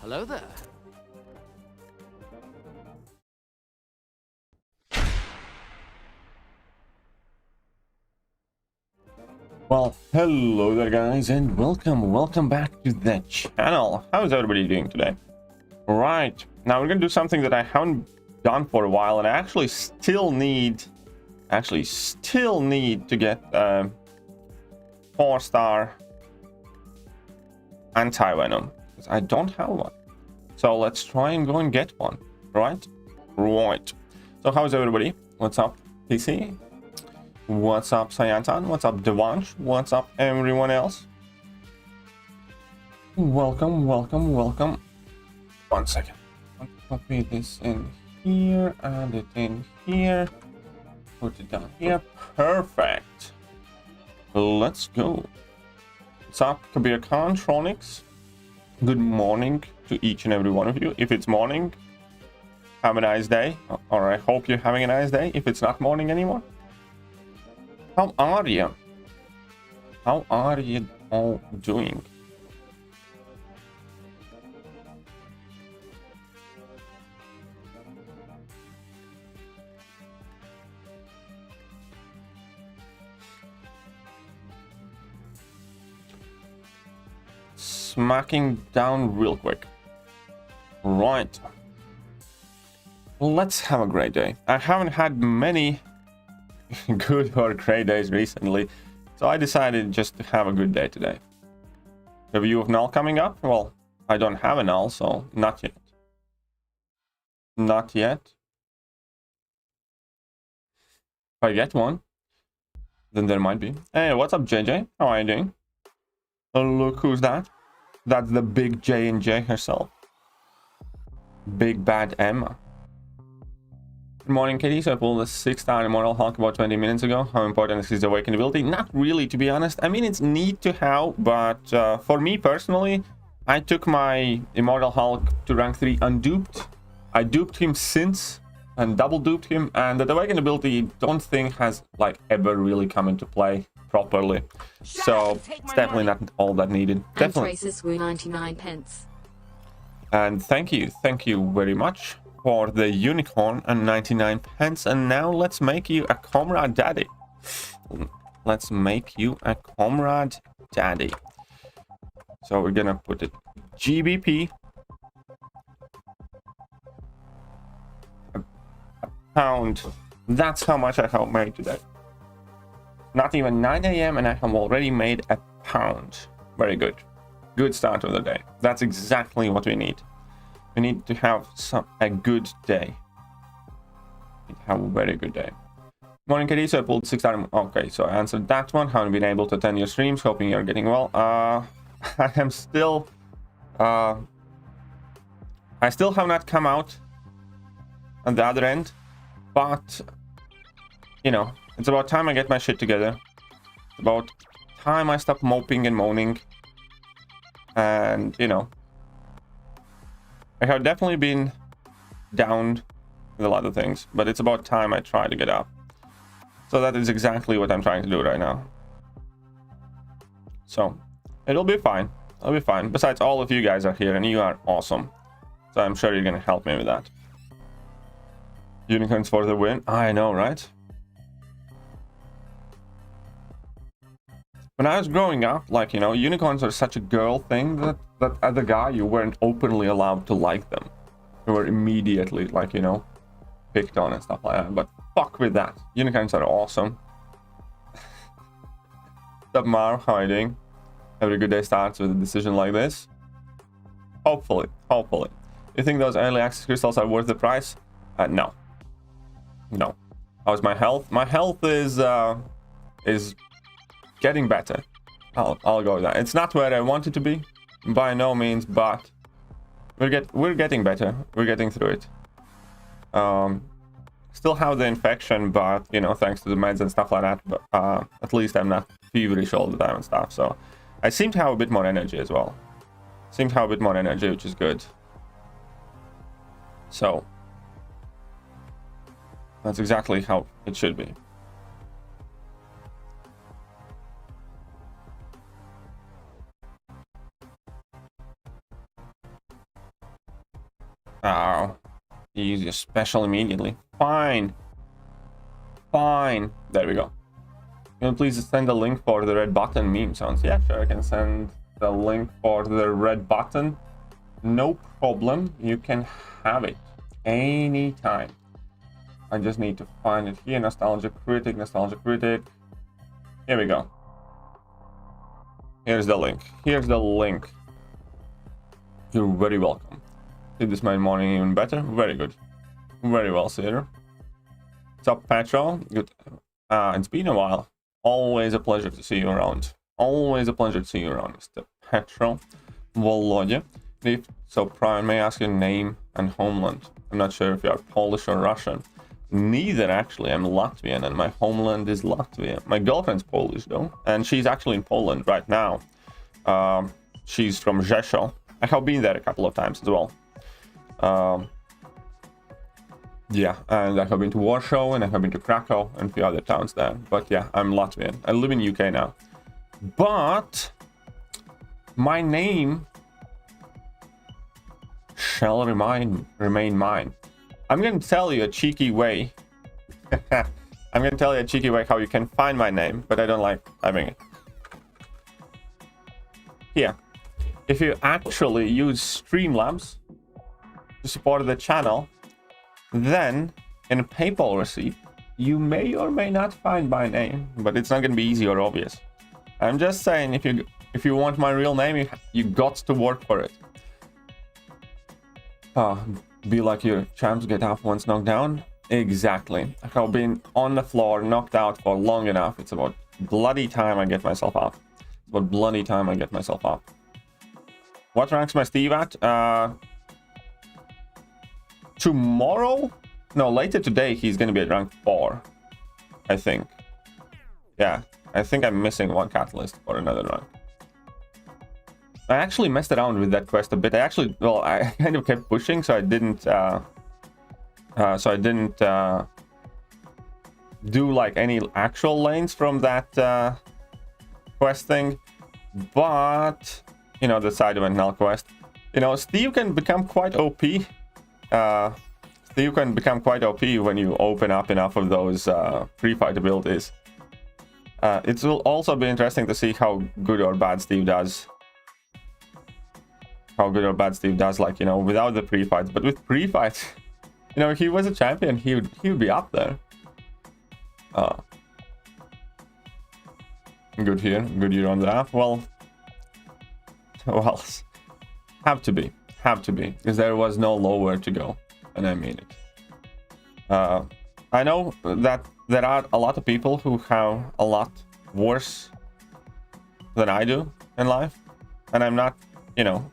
Hello there. Well, hello there guys, and welcome back to the channel. How is everybody doing today? Right, now we're gonna do something that I haven't done for a while, and I actually still need to get 4-star anti-venom, because I don't have one. So let's try and go and get one, right? Right. So how's everybody? What's up, PC? What's up, Sayantan? What's up, Devansh? What's up, everyone else? Welcome. 1 second. I'll copy this in here, add it in here, put it down here. Perfect. Let's go. What's up, Kabir Khan, Tronics? Good morning to each and every one of you. If it's morning, have a nice day. Or I hope you're having a nice day. If it's not morning anymore. How are you? How are you all doing? Smacking down real quick. Right. Let's have a great day. I haven't had many good or great days recently, so I decided just to have a good day today. Review of null coming up? Well, I don't have a null, so not yet. Not yet. If I get one, then there might be. Hey, what's up, JJ? How are you doing? Oh, look who's that. That's the big J&J herself. Big bad Emma. Good morning, Katie. So I pulled a 6-star Immortal Hulk about 20 minutes ago. How important is his awakened ability? Not really, to be honest. I mean, it's neat to have, but for me personally, I took my Immortal Hulk to rank 3 unduped. I duped him since and double duped him, and the awakened ability don't think has like ever really come into play properly. So it's definitely not all that needed. Definitely. Traces were 99 pence. And thank you very much for the unicorn and 99 pence. And now let's make you a Comrade Daddy. Let's make you a Comrade Daddy. So we're gonna put it GBP. A pound. That's how much I have made today. Not even 9 AM and I have already made a pound. Very good. Good start of the day. That's exactly what we need. We need to have a good day. We need to have a very good day. Morning, Katie. So I pulled 6-star. Okay, so I answered that one. Haven't been able to attend your streams. Hoping you're getting well. I am still. I still have not come out on the other end, but you know, it's about time I get my shit together. It's about time I stop moping and moaning. And you know, I have definitely been down with a lot of things, but it's about time I try to get up. So that is exactly what I'm trying to do right now. So it'll be fine. It'll be fine. Besides, all of you guys are here and you are awesome. So I'm sure you're gonna help me with that. Unicorns for the win. I know, right? When I was growing up, like, you know, unicorns are such a girl thing that as a guy, you weren't openly allowed to like them. You were immediately, like, you know, picked on and stuff like that. But fuck with that. Unicorns are awesome. What's up, Mar? How are you doing? Every good day starts with a decision like this. Hopefully. You think those early access crystals are worth the price? No. No. How's my health? My health is getting better. I'll go with that. It's not where I want it to be, by no means, but we're getting better. We're getting through it. Still have the infection, but you know, thanks to the meds and stuff like that. But at least I'm not feverish all the time and stuff. So I seem to have a bit more energy as well. Which is good. So that's exactly how it should be. Oh, use your special immediately. Fine. Fine. There we go. Can you please send a link for the red button meme sounds? Yeah, sure, I can send the link for the red button. No problem. You can have it anytime. I just need to find it here. Nostalgia Critic. Here we go. Here's the link. You're very welcome. Did this my morning even better? Very good. Very well, Cedar. What's up, Petro? Good. It's been a while. Always a pleasure to see you around. Mr. Petro. Volodya. So, Brian, may I ask your name and homeland? I'm not sure if you are Polish or Russian. Neither, actually. I'm Latvian, and my homeland is Latvia. My girlfriend's Polish, though, and she's actually in Poland right now. She's from Rzeszów. I have been there a couple of times as well. Yeah, and I have been to Warsaw, and I have been to Krakow, and a few other towns there. But yeah, I'm Latvian. I live in UK now. But my name shall remain mine. I'm going to tell you a cheeky way. How you can find my name, but I don't like having it. Here. If you actually use Streamlabs to support the channel, then in a PayPal receipt, you may or may not find my name, but it's not going to be easy or obvious. I'm just saying, if you want my real name, you got to work for it. Be like your champs, get up once knocked down. Exactly. I've been on the floor, knocked out for long enough. It's about bloody time I get myself up. What ranks my Steve at? Tomorrow? No, later today he's going to be at rank 4. I think. Yeah, I think I'm missing one catalyst for another rank. I actually messed around with that quest a bit. I kind of kept pushing, so I didn't do like any actual lanes from that quest thing. But you know, the side event null quest. You know, Steve can become quite OP. When you open up enough of those pre-fight abilities. It will also be interesting to see how good or bad Steve does. Like, you know, without the pre-fights. But with pre-fights, you know, if he was a champion, he would be up there. Good here on the app. Well, have to be, because there was no lower to go, and I mean it. I know that there are a lot of people who have a lot worse than I do in life, and I'm not, you know,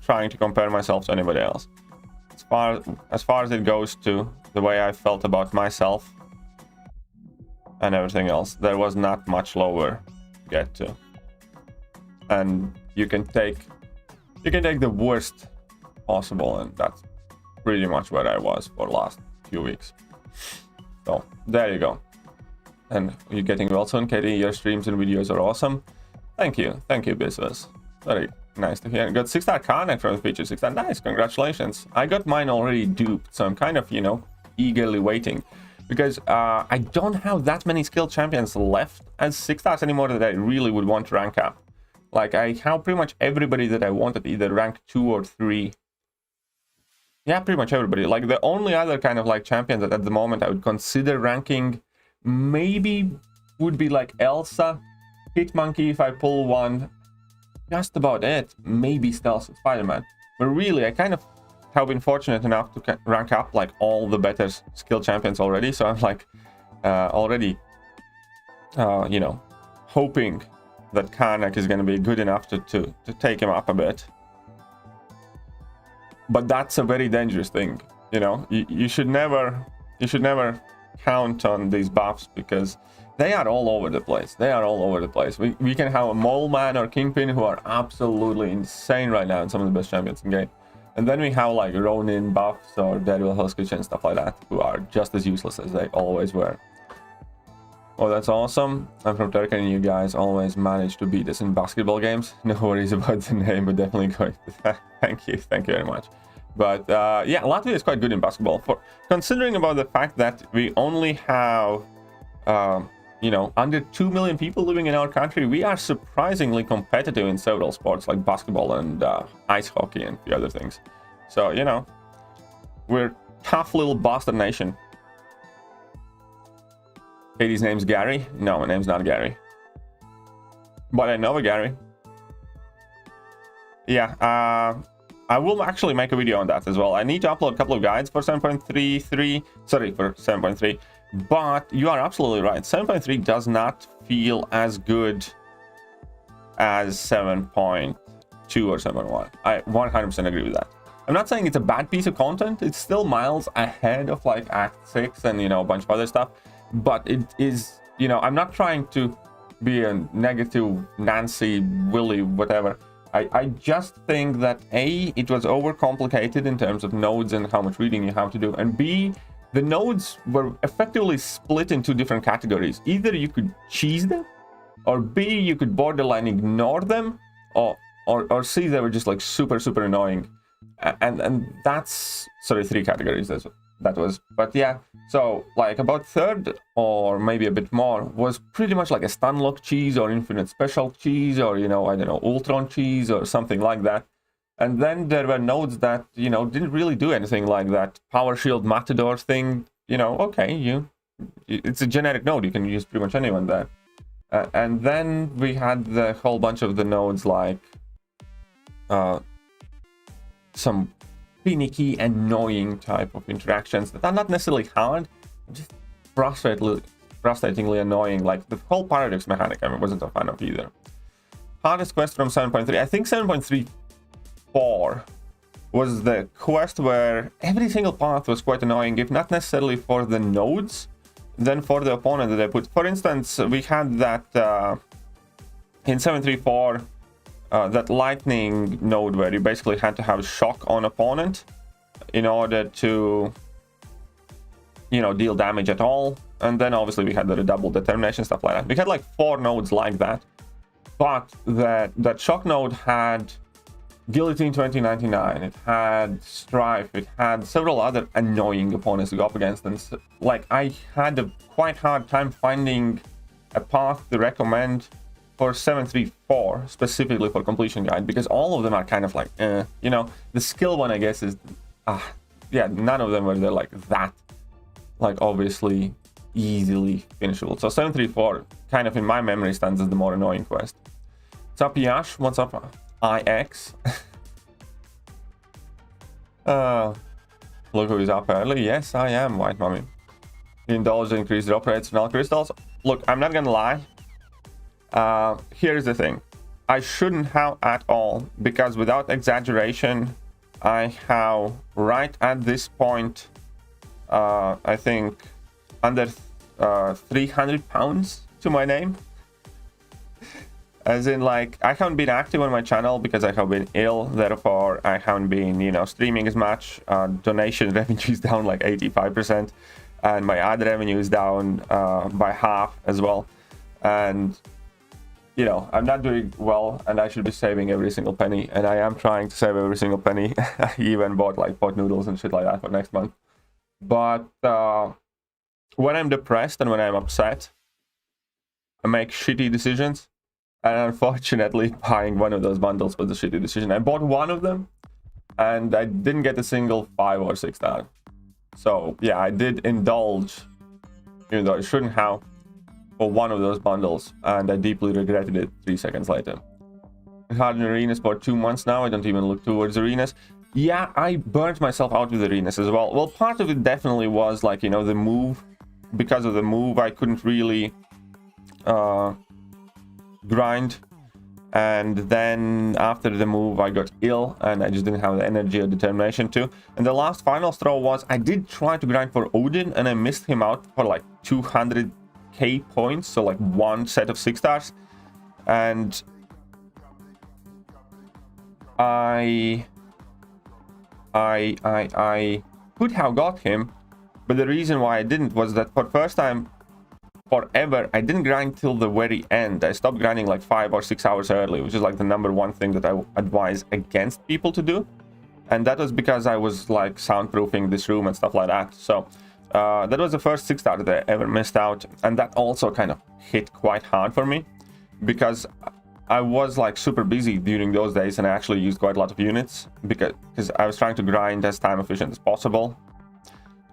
trying to compare myself to anybody else. As far as it goes to the way I felt about myself and everything else, there was not much lower to get to. And you can take the worst possible, and that's pretty much where I was for the last few weeks. So there you go. And you're getting well soon, Katie. Your streams and videos are awesome. Thank you, Biswas. Very nice to hear. Got 6-star Connect from the feature 6-star. Nice, congratulations. I got mine already duped, so I'm kind of, you know, eagerly waiting, because I don't have that many skilled champions left as 6-stars anymore that I really would want to rank up. Like, I have pretty much everybody that I wanted either rank 2 or 3. Yeah, pretty much everybody. Like, the only other kind of like champion that at the moment I would consider ranking maybe would be like Elsa, Hitmonkey if I pull one. Just about it. Maybe Stealth Spider-Man. But really, I kind of have been fortunate enough to rank up like all the better skill champions already. So I'm like already, you know, hoping that Karnak is going to be good enough to take him up a bit. But that's a very dangerous thing, you know. You should never count on these buffs, because they are all over the place. We can have a Mole Man or Kingpin who are absolutely insane right now, and some of the best champions in game. And then we have like Ronin buffs or Daredevil Hell's Kitchen and stuff like that, who are just as useless as they always were. Oh, that's awesome. I'm from Turkey, and you guys always manage to beat us in basketball games. No worries about the name, but definitely going. Thank you very much. But yeah, Latvia is quite good in basketball. For considering about the fact that we only have, you know, under 2 million people living in our country, we are surprisingly competitive in several sports like basketball and ice hockey and a few other things. So, you know, we're tough little bastard nation. Katie's name's Gary? No, my name's not Gary. But I know a Gary. Yeah, I will actually make a video on that as well. I need to upload a couple of guides for 7.33. Sorry, for 7.3. But you are absolutely right. 7.3 does not feel as good as 7.2 or 7.1. I 100% agree with that. I'm not saying it's a bad piece of content. It's still miles ahead of like Act 6 and, you know, a bunch of other stuff. But it is, you know, I'm not trying to be a negative Nancy, Willy, whatever. I just think that A, it was overcomplicated in terms of nodes and how much reading you have to do. And B, the nodes were effectively split into different categories. Either you could cheese them, or B, you could borderline ignore them, or C, they were just like super, super annoying. And that's, sorry, 3 categories, that was. But yeah, so like about third or maybe a bit more was pretty much like a stun lock cheese or infinite special cheese or, you know, I don't know, Ultron cheese or something like that. And then there were nodes that, you know, didn't really do anything like that. Power shield matador thing, you know, okay, it's a generic node, you can use pretty much anyone there. And then we had the whole bunch of the nodes like some finicky, annoying type of interactions that are not necessarily hard, just frustratingly annoying, like the whole paradox mechanic I wasn't a fan of either. Hardest quest from 7.3, I think 7.34 was the quest where every single path was quite annoying, if not necessarily for the nodes, then for the opponent that I put. For instance, we had that in 7.34, that lightning node where you basically had to have shock on opponent in order to, you know, deal damage at all. And then obviously we had the double determination, stuff like that. We had like 4 nodes like that, but that shock node had Guillotine 2099, it had Strife, it had several other annoying opponents to go up against. And so, like, I had a quite hard time finding a path to recommend for 734 specifically for completion guide, because all of them are kind of like, you know, the skill one I guess is, yeah, none of them were there like that, like obviously easily finishable. So 734 kind of in my memory stands as the more annoying quest. What's up, Yash? What's up, IX? Look who's up early. Yes, I am, White Mommy. You indulge in increased drop rates and all crystals. Look, I'm not gonna lie. Here's the thing. I shouldn't have at all, because without exaggeration, I have right at this point, I think under 300 pounds to my name. As in, like, I haven't been active on my channel because I have been ill, therefore I haven't been, you know, streaming as much. Donation revenue is down like 85%, and my ad revenue is down by half as well. And, you know, I'm not doing well, and I should be saving every single penny, and I am trying to save every single penny. I even bought like pot noodles and shit like that for next month. But when I'm depressed and when I'm upset, I make shitty decisions. And unfortunately, buying one of those bundles was a shitty decision. I bought one of them, and I didn't get a single 5 or 6 star. So yeah, I did indulge, even though I shouldn't have, for one of those bundles, and I deeply regretted it 3 seconds later. I've had arenas for 2 months now. I don't even look towards arenas. Yeah, I burnt myself out with arenas as well. Well, part of it definitely was like, you know, the move. Because of the move, I couldn't really grind, and then after the move I got ill and I just didn't have the energy or determination to. And the last final straw was I did try to grind for Odin, and I missed him out for like 200k points, so like one set of 6 stars, and I could have got him, but the reason why I didn't was that for first time forever, I didn't grind till the very end. I stopped grinding like 5 or 6 hours early, which is like the #1 thing that I advise against people to do. and that was because I was like soundproofing this room and stuff like that. So that was the first 6-star that I ever missed out, and that also kind of hit quite hard for me because I was like super busy during those days, and I actually used quite a lot of units because I was trying to grind as time efficient as possible.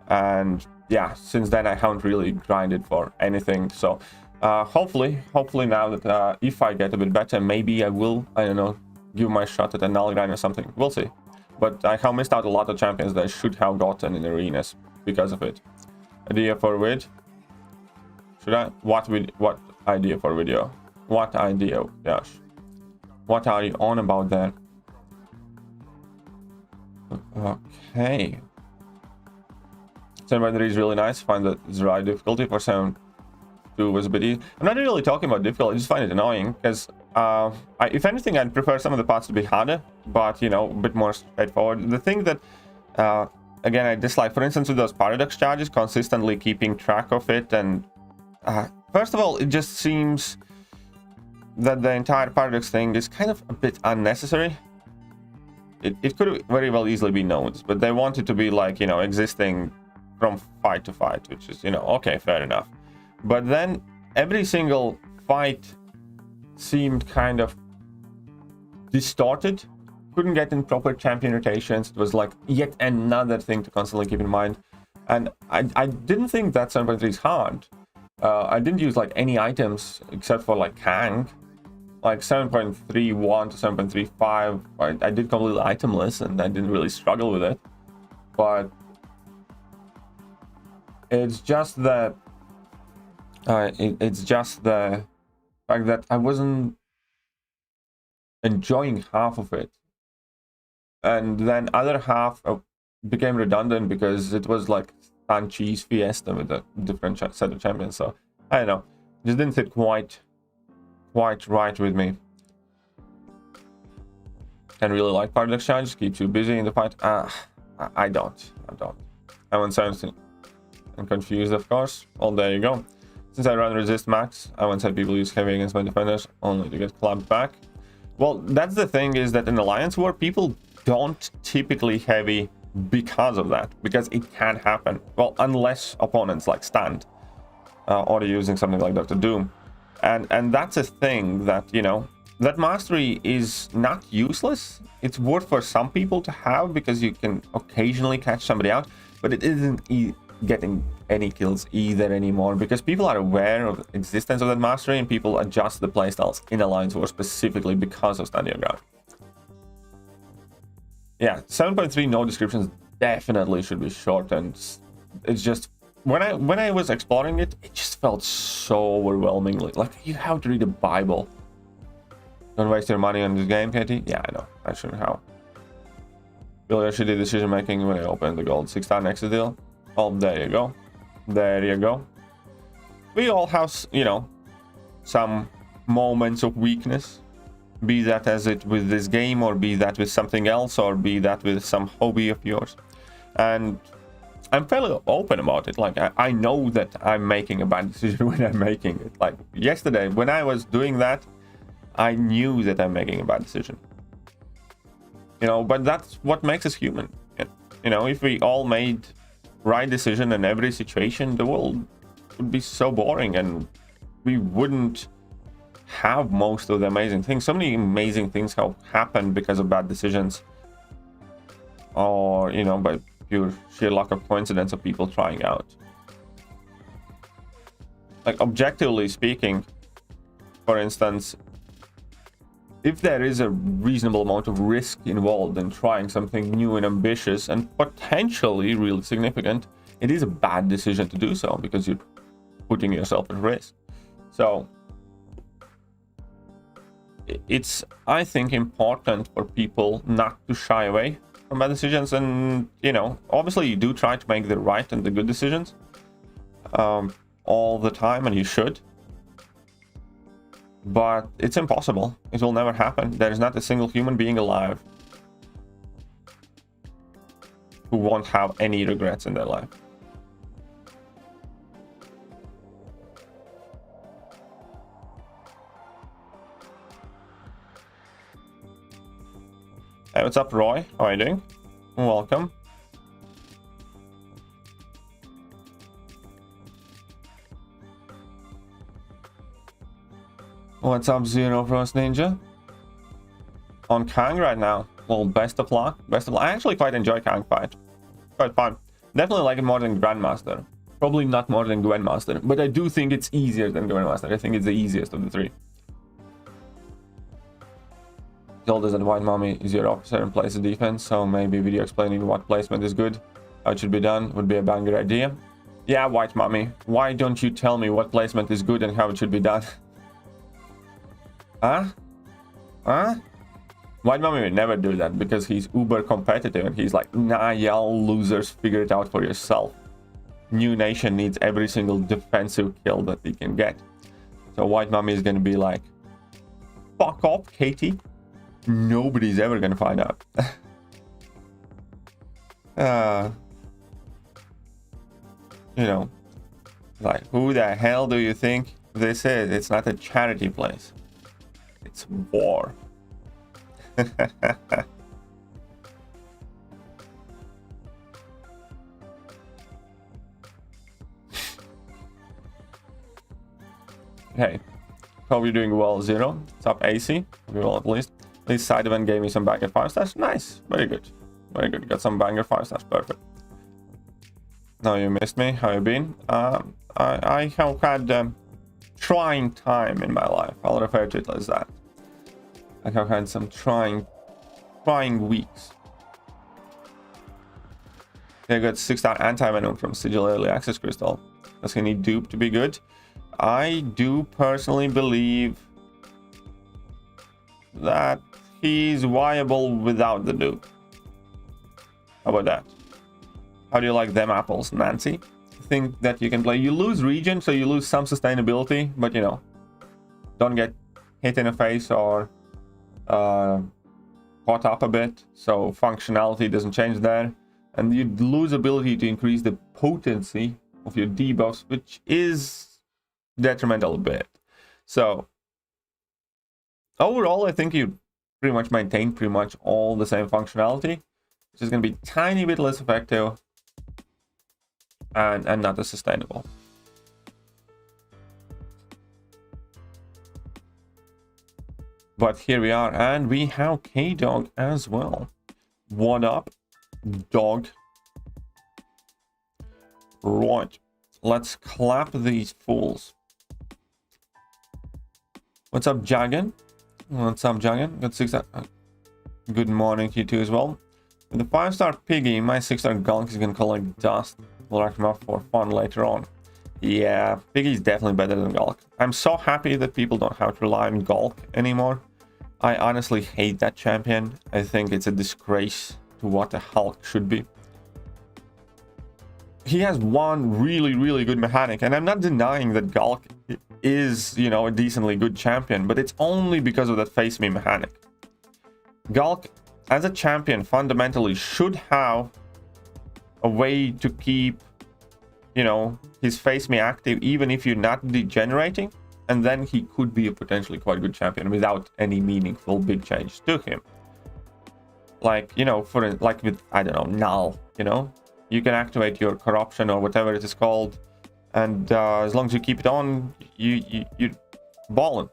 And yeah, since then I haven't really grinded for anything. So hopefully now that if I get a bit better, maybe I will, I don't know, give my shot at a null grind or something. We'll see. But I have missed out a lot of champions that I should have gotten in arenas because of it. Idea for vid? Should I? What idea for video? What idea, Josh? What are you on about there? Okay. 7.3 is really nice. Find that the right difficulty for 7.2 was a bit easy. I'm not really talking about difficult. I just find it annoying because if anything, I'd prefer some of the parts to be harder, but you know, a bit more straightforward. The thing that again I dislike, for instance, with those paradox charges, consistently keeping track of it, and first of all, it just seems that the entire paradox thing is kind of a bit unnecessary. It could very well easily be nodes, but they want it to be like, you know, existing from fight to fight, which is, you know, okay, fair enough. But then every single fight seemed kind of distorted, couldn't get in proper champion rotations. It was like yet another thing to constantly keep in mind. And I didn't think that 7.3 is hard. I didn't use like any items except for like Kang. Like 7.31 to 7.35, I did completely itemless and I didn't really struggle with it. But it's just that it's just the fact that I wasn't enjoying half of it, and then other half became redundant because it was like Fan Cheese Fiesta with a different set of champions. So I don't know, it just didn't sit quite right with me. And really like paradox charge, keeps you busy in the fight. I don't. I went 17 and confused, of course. Well, there you go. Since I run resist max, I once had people use heavy against my defenders only to get clapped back. Well, that's the thing, is that in Alliance War, people don't typically heavy because of that, because it can happen. Well, unless opponents like stand or using something like Dr. Doom. And that's a thing that, you know, that mastery is not useless. It's worth for some people to have because you can occasionally catch somebody out, but it isn't getting any kills either anymore, because people are aware of the existence of that mastery and people adjust the playstyles in Alliance War specifically because of Stand Your Ground. Yeah, 7.3 no descriptions definitely should be shortened. It's just when I was exploring it, it just felt so overwhelmingly like you have to read a Bible. Don't waste your money on this game, Katie. Yeah, I know, I shouldn't have. Really shitty decision making when I opened the gold 6-star Nexus deal. Oh, there you go. There you go. We all have, you know, some moments of weakness. Be that as it with this game, or be that with something else, or be that with some hobby of yours. And I'm fairly open about it. Like, I know that I'm making a bad decision when I'm making it. Like, yesterday, when I was doing that, I knew that I'm making a bad decision. You know, but that's what makes us human. You know, if we all made right decision in every situation, the world would be so boring and we wouldn't have most of the amazing things. So many amazing things have happened because of bad decisions, or, you know, by pure sheer luck or coincidence of people trying out. Like, objectively speaking, for instance, if there is a reasonable amount of risk involved in trying something new and ambitious and potentially really significant, it is a bad decision to do so because you're putting yourself at risk. So it's, I think, important for people not to shy away from bad decisions. And, you know, obviously you do try to make the right and the good decisions all the time, and you should. But it's impossible. It will never happen. There is not a single human being alive who won't have any regrets in their life. Hey, what's up, Roy? How are you doing? Welcome. What's up, ZeroFrostNinja? On Kang right now. Well, best of luck. Best of luck. I actually quite enjoy Kang fight. Quite fun. Definitely like it more than Grandmaster. Probably not more than Grandmaster, but I do think it's easier than Grandmaster. I think it's the easiest of the three. Zelda's and White Mommy is your officer and plays the defense, so maybe video explaining what placement is good, how it should be done, would be a banger idea. Yeah, White Mommy, why don't you tell me what placement is good and how it should be done? Huh? Huh? White Mommy would never do that because he's uber competitive and he's like, nah, y'all losers, figure it out for yourself. New Nation needs every single defensive kill that he can get. So White Mommy is gonna be like, fuck off, Katie. Nobody's ever gonna find out. You know, like, who the hell do you think this is? It's not a charity place. It's war. Hey, hope you're doing well, Zero. What's up, AC? Well, at least side event gave me some banger 5 stars. Nice, very good, very good. Got some banger 5 stars, perfect. No, you missed me. How you been? I have had trying time in my life. I'll refer to it as that. I have had some trying weeks. I got 6-star anti-venom from Sigil Early Access Crystal. Does he need dupe to be good? I do personally believe that he's viable without the dupe. How about that? How do you like them apples, Nancy? Think that you can play. You lose region, so you lose some sustainability, but you know, don't get hit in the face or caught up a bit, so functionality doesn't change there. And you lose ability to increase the potency of your debuffs, which is detrimental a bit. So overall, I think you pretty much maintain pretty much all the same functionality. It's just going to be a tiny bit less effective and not as sustainable. But here we are, and we have K-Dog as well. What up, dog? Right, let's clap these fools. What's up, Jagan? What's up, Jagan? Got 6-star. Good morning to you too as well. With the 5-star Piggy, my 6-star Gulk is gonna collect dust. We'll rack him up for fun later on. Yeah, Piggy's definitely better than Gulk. I'm so happy that people don't have to rely on Gulk anymore. I honestly hate that champion. I think it's a disgrace to what the Hulk should be. He has one really good mechanic, and I'm not denying that Gulk is, you know, a decently good champion, but it's only because of that face me mechanic. Gulk, as a champion, fundamentally should have a way to keep, you know, his face me active even if you're not degenerating, and then he could be a potentially quite good champion without any meaningful big change to him. Like, you know, like with, I don't know, Null, you know, you can activate your corruption or whatever it is called, and as long as you keep it on, you ballin'.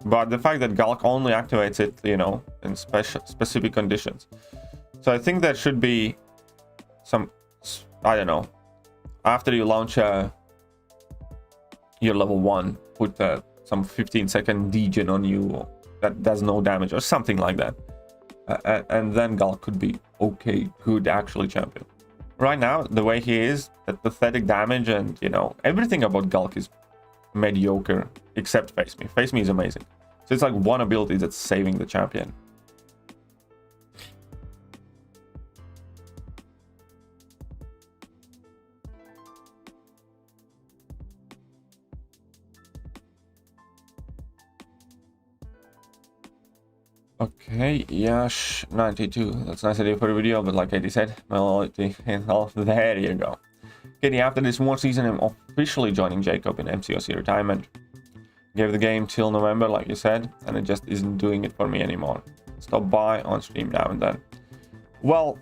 But the fact that Gulk only activates it, you know, in specific conditions. So I think there should be some, I don't know, after you launch your level 1, put some 15-second degen on you that does no damage or something like that. And then Gulk could be okay, good, actually champion. Right now, the way he is, that pathetic damage and, you know, everything about Gulk is mediocre, except Face Me. Face Me is amazing. So it's like one ability that's saving the champion. Okay, Yash 92. That's a nice idea for a video, but like Katie said, my loyalty and health. There you go. Katie, after this war season, I'm officially joining Jacob in MCOC retirement. Gave the game till November, like you said, and it just isn't doing it for me anymore. Stop by on stream now and then. Well,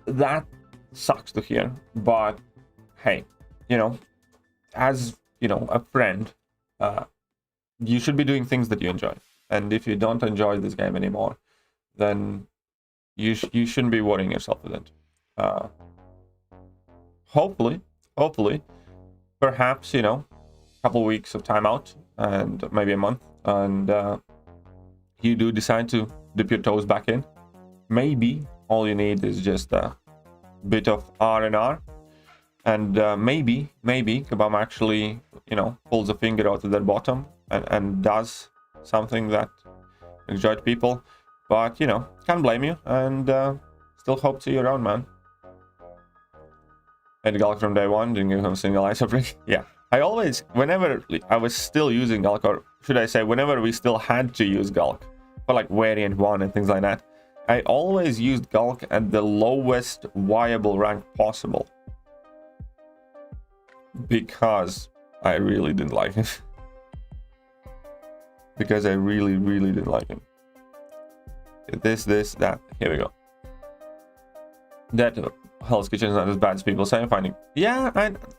that sucks to hear, but hey, you know, as you know, a friend, you should be doing things that you enjoy. And if you don't enjoy this game anymore, then you shouldn't be worrying yourself with it. Hopefully, perhaps, you know, a couple weeks of timeout and maybe a month, and you do decide to dip your toes back in. Maybe all you need is just a bit of R&R, and maybe Kabam actually, you know, pulls a finger out of their bottom and does something that enjoyed people. But, you know, can't blame you, and still hope to see you around, man. Had Galk from day one, didn't give him a single iso break. Yeah, I always, whenever I was still using Galk, or should I say, whenever we still had to use Galk for like variant 1 and things like that, I always used Galk at the lowest viable rank possible. Because I really didn't like him. Because I really didn't like him. This, that. Here we go. That Hell's Kitchen is not as bad as people say. Finding, yeah,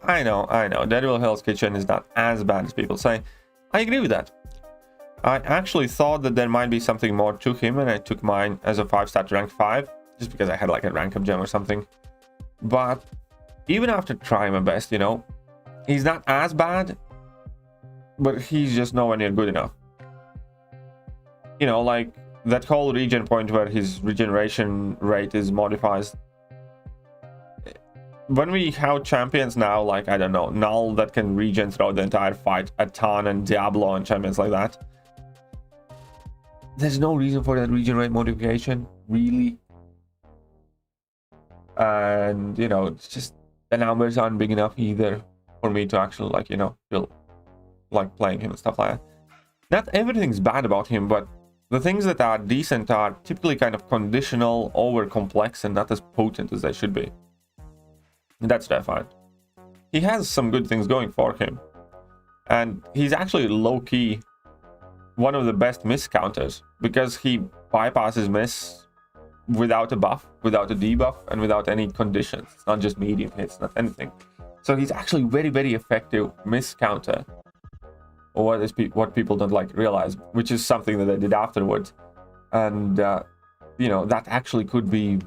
I know. Deadpool Hell's Kitchen is not as bad as people say. I agree with that. I actually thought that there might be something more to him, and I took mine as a 5-star to rank 5, just because I had like a rank up gem or something. But even after trying my best, you know, he's not as bad, but he's just nowhere near good enough. You know, like that whole regen point where his regeneration rate is modified. When we have champions now, like, I don't know, Null that can regen throughout the entire fight a ton, and Diablo and champions like that, there's no reason for that regen rate modification, really. And, you know, it's just the numbers aren't big enough either for me to actually, like, you know, feel like playing him and stuff like that. Not everything's bad about him, but the things that are decent are typically kind of conditional, over complex, and not as potent as they should be. And that's what I find. He has some good things going for him, and he's actually low-key one of the best miss counters, because he bypasses miss without a buff, without a debuff, and without any conditions. It's not just medium hits, not anything. So he's actually very effective miss counter. Or what people don't like realize, which is something that I did afterwards. And, you know, that actually could be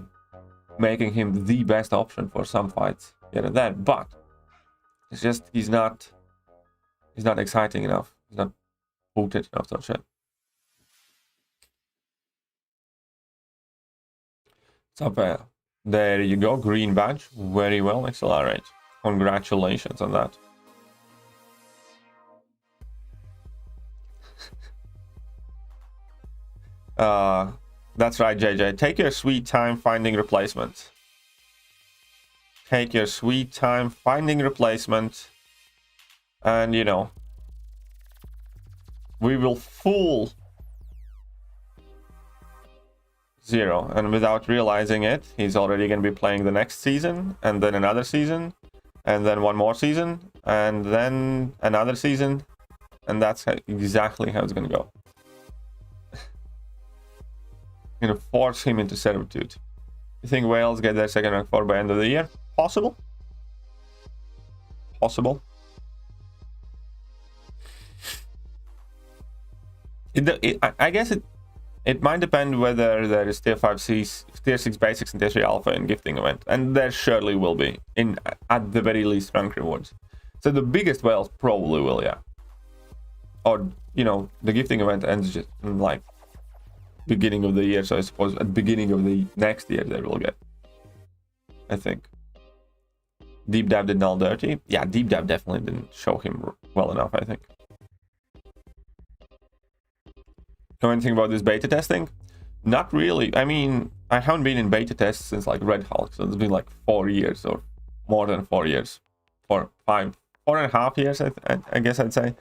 making him the best option for some fights here and there. But it's just, he's not exciting enough. He's not potent enough, so shit. So there you go, green badge. Very well, accelerate. Congratulations on that. That's right, JJ. Take your sweet time finding replacement. Take your sweet time finding replacement. And, you know, we will fool Zero. And without realizing it, he's already going to be playing the next season, and then another season, and then one more season, and then another season. And that's exactly how it's going to go. Gonna force him into servitude. You think Wales get their second rank 4 by end of the year? Possible. Possible. I guess it might depend whether there is tier 5 C's, tier 6 basics, and tier 3 alpha in gifting event, and there surely will be in at the very least rank rewards. So the biggest whales probably will, yeah. Or, you know, the gifting event ends just in like beginning of the year, so I suppose at the beginning of the next year they will get, I think. Deep Dab did Null dirty. Yeah, Deep Dab definitely didn't show him well enough, I think. Know anything about this beta testing? Not really. I mean, I haven't been in beta tests since like Red Hulk, so it's been like 4 years, or more than 4 years. 4.5 years, I guess I'd say.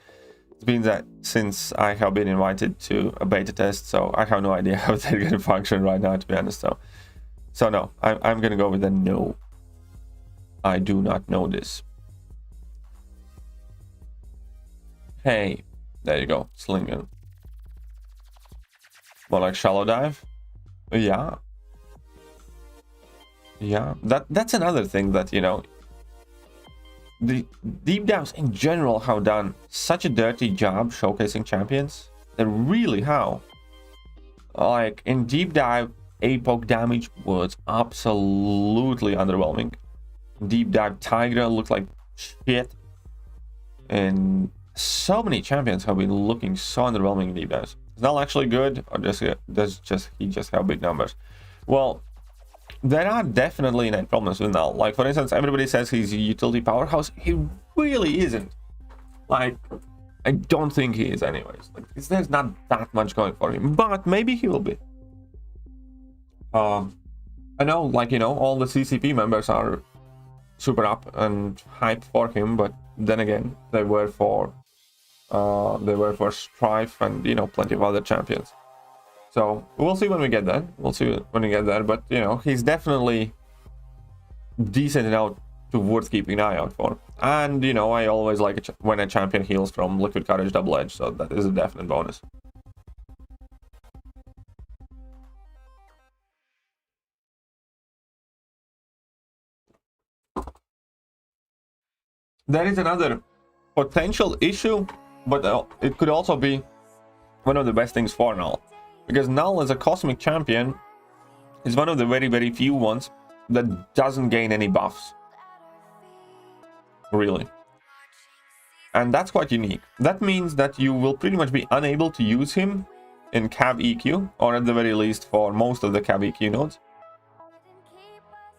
It's been that since I have been invited to a beta test, so I have no idea how they're going to function right now, to be honest. So no, I'm going to go with a no. I do not know this. Hey, there you go, Slingen. More like shallow dive? Yeah. Yeah, that's another thing that, you know, the deep dives in general have done such a dirty job showcasing champions. They really have. Like in deep dive, APOC damage was absolutely underwhelming. Deep dive Tigra looked like shit, and so many champions have been looking so underwhelming in deep dives. Is Null actually good, or does he just have big numbers? Well, there are definitely net problems with Null. Like, for instance, everybody says he's a utility powerhouse. He really isn't. Like, I don't think he is anyways. Like, there's not that much going for him, but maybe he will be. I know, like, you know, all the CCP members are super up and hype for him, but then again, they were for Strife and, you know, plenty of other champions. So we'll see when we get there. But, you know, he's definitely decent enough to worth keeping an eye out for. And, you know, I always like when a champion heals from Liquid Courage Double Edge, so that is a definite bonus. There is another potential issue, but it could also be one of the best things for Null. Because Null as a cosmic champion is one of the very, very few ones that doesn't gain any buffs. Really. And that's quite unique. That means that you will pretty much be unable to use him in Cav EQ, or at the very least for most of the Cav EQ nodes.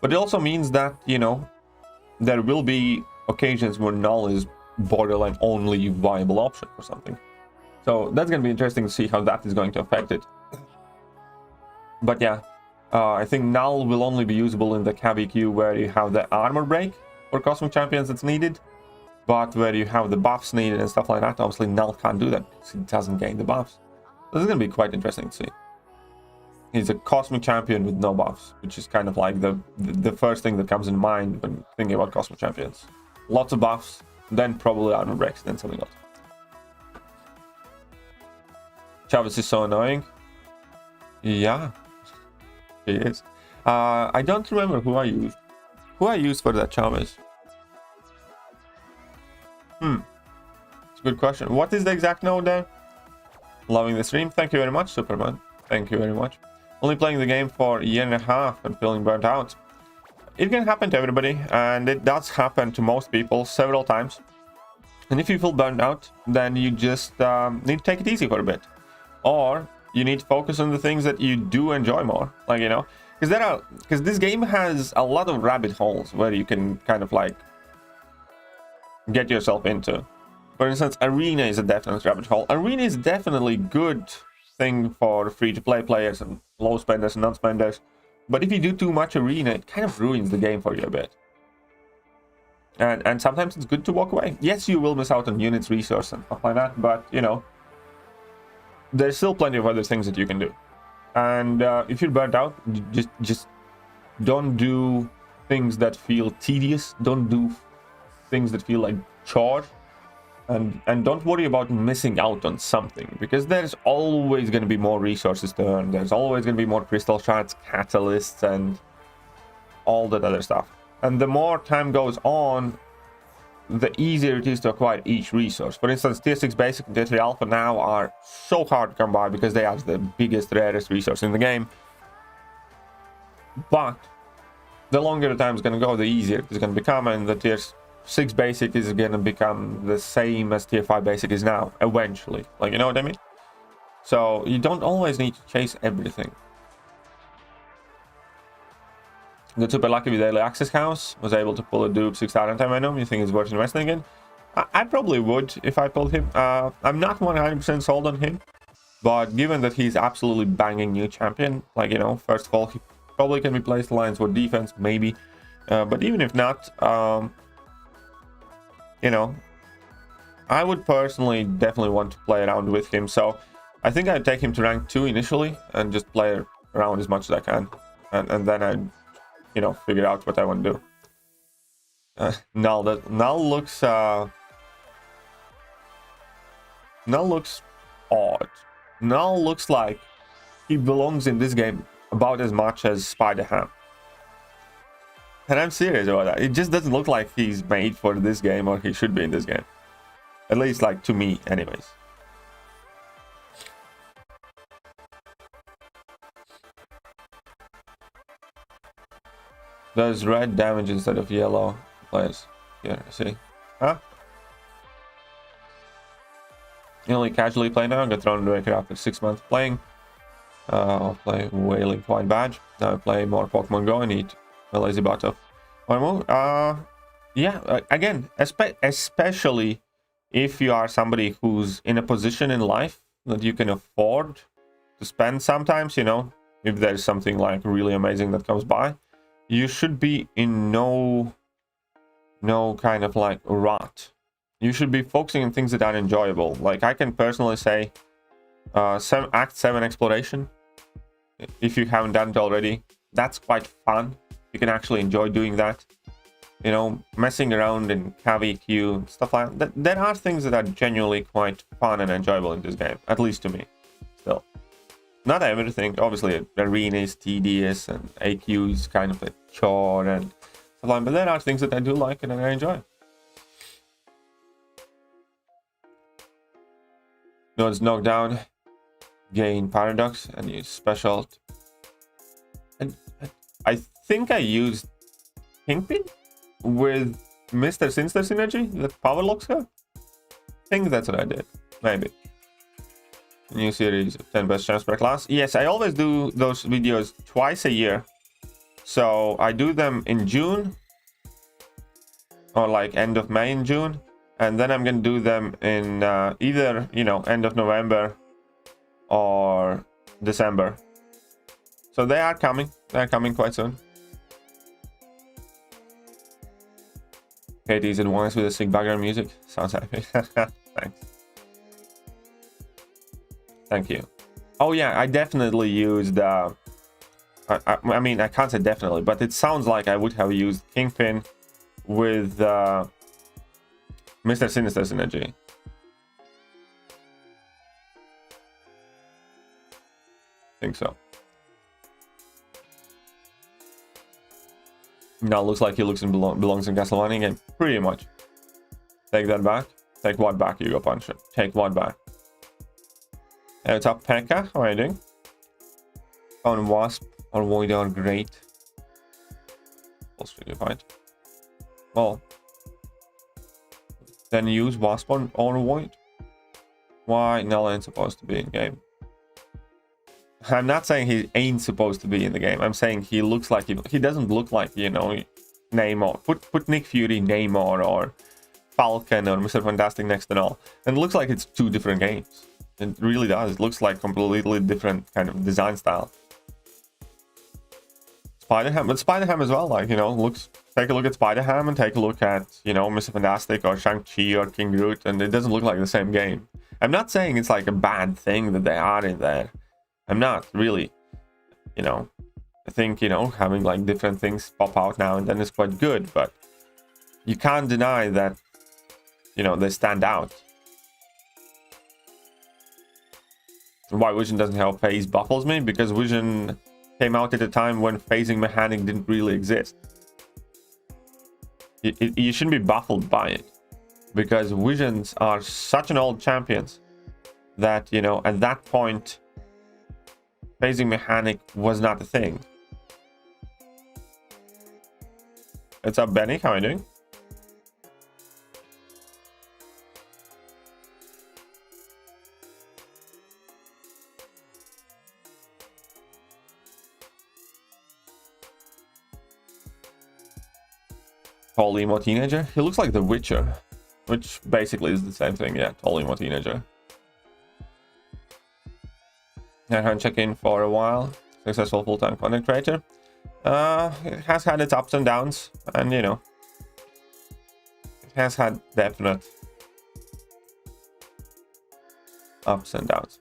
But it also means that, you know, there will be occasions where Null is borderline only viable option for something. So that's going to be interesting to see how that is going to affect it. But yeah, I think Null will only be usable in the Cav EQ where you have the armor break for cosmic champions that's needed. But where you have the buffs needed and stuff like that, obviously Null can't do that because he doesn't gain the buffs. This is going to be quite interesting to see. He's a cosmic champion with no buffs, which is kind of like the first thing that comes in mind when thinking about cosmic champions. Lots of buffs, then probably armor breaks, then something else. Chavez is so annoying. Yeah, he is. I don't remember who I used. Who I used for that Chavez? It's a good question. What is the exact node there? Loving the stream. Thank you very much, Superman. Thank you very much. Only playing the game for a year and a half and feeling burnt out. It can happen to everybody, and it does happen to most people several times. And if you feel burnt out, then you just need to take it easy for a bit. Or you need to focus on the things that you do enjoy more. Like, you know, because this game has a lot of rabbit holes where you can kind of like get yourself into. For instance, Arena is a definite rabbit hole. Arena is definitely good thing for free-to-play players and low spenders and non-spenders. But if you do too much Arena, it kind of ruins the game for you a bit. And sometimes it's good to walk away. Yes, you will miss out on units, resource, and stuff like that, but, you know, there's still plenty of other things that you can do. And if you're burnt out, just don't do things that feel tedious. Don't do things that feel like chore. And don't worry about missing out on something, because there's always going to be more resources to earn. There's always going to be more crystal shards, catalysts, and all that other stuff. And the more time goes on, the easier it is to acquire each resource. For instance, tier 6 basic and tier 3 alpha now are so hard to come by because they are the biggest, rarest resource in the game. But the longer the time is going to go, the easier it's going to become, and the tier 6 basic is going to become the same as tier 5 basic is now, eventually. Like, you know what I mean? So you don't always need to chase everything. Got super lucky with Daily Access House. Was able to pull a dupe 6-star anti-venom. You think it's worth investing in? I probably would if I pulled him. I'm not 100% sold on him. But given that he's absolutely banging new champion, like, you know, first of all, he probably can be placed Alliance for defense, maybe. But even if not, you know, I would personally definitely want to play around with him. So I think I'd take him to rank 2 initially and just play around as much as I can. And then I'd, you know, figure out what I want to do. Null looks odd. Null looks like he belongs in this game about as much as Spider-Ham. And I'm serious about that. It just doesn't look like he's made for this game, or he should be in this game. At least, like, to me, anyways. Does red damage instead of yellow players? Here, see? Huh? You only casually play now. Got thrown into it after 6 months playing. I'll play Wailing Twine Badge. Now I play more Pokemon Go and eat a lazy butt of one. Yeah, again, especially if you are somebody who's in a position in life that you can afford to spend sometimes, you know, if there's something like really amazing that comes by, you should be in no kind of like rut. You should be focusing on things that are enjoyable. Like, I can personally say Act 7 exploration, if you haven't done it already, that's quite fun. You can actually enjoy doing that. You know, messing around in KVQ and stuff like that. There are things that are genuinely quite fun and enjoyable in this game, at least to me. Still, not everything. Obviously, arena is tedious and AQ is kind of a chore and stuff like that. But there are things that I do like and I enjoy. No, it's knockdown, gain paradox, and use special. And I think I used Kingpin with Mr. Sinister Synergy, that power locks her. I think that's what I did. Maybe. New series, 10 best champs per class. Yes, I always do those videos twice a year. So I do them in June, or like end of May and June. And then I'm going to do them in either, you know, end of November or December. So they are coming. They're coming quite soon. Katie's advanced with the sick background music. Sounds happy. Thanks. Thank you. Oh yeah, I definitely used... I mean, I can't say definitely, but it sounds like I would have used Kingpin with... Mr. Sinister Synergy. I think so. Now looks like he belongs in Castlevania game. Pretty much. Take that back. Take what back, you go punch it. Take what back. Hey, what's up, Pekka? How are you doing? On Wasp or Void are great. Also, you fight. Well, then use Wasp or Void. Why Null ain't supposed to be in game? I'm not saying he ain't supposed to be in the game. I'm saying he looks like he doesn't look like, you know, Namor. Put Nick Fury, Namor, or Falcon, or Mr. Fantastic next to Null, and it looks like it's two different games. It really does. It looks like completely different kind of design style. Spider-Ham, but Spider-Ham as well. Like, you know, looks. Take a look at Spider-Ham and take a look at, you know, Mr. Fantastic or Shang-Chi or King Groot, and it doesn't look like the same game. I'm not saying it's like a bad thing that they are in there. I'm not really, you know. I think, you know, having like different things pop out now and then is quite good, but you can't deny that, you know, they stand out. Why Vision doesn't have phase baffles me? Because Vision came out at a time when phasing mechanic didn't really exist. You shouldn't be baffled by it, because Visions are such an old champions that, you know, at that point phasing mechanic was not a thing. What's up, Benny? How are you doing? Tall emo teenager. He looks like The Witcher, which basically is the same thing. Yeah, tall emo teenager. I haven't checked in for a while. Successful full-time content creator. It has had its ups and downs, and you know, it has had definite ups and downs.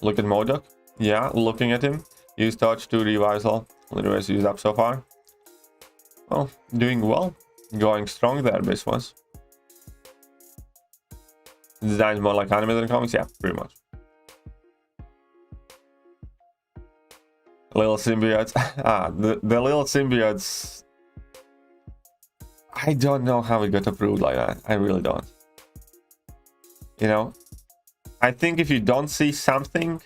Look at Modok. Yeah, looking at him. Use touch to revisal. Literally used up so far. Well, doing well. Going strong there, this was. The design's more like anime than comics. Yeah, pretty much. Little symbiotes. The little symbiotes I don't know how it got approved like that. I really don't. You know, I think if you don't see something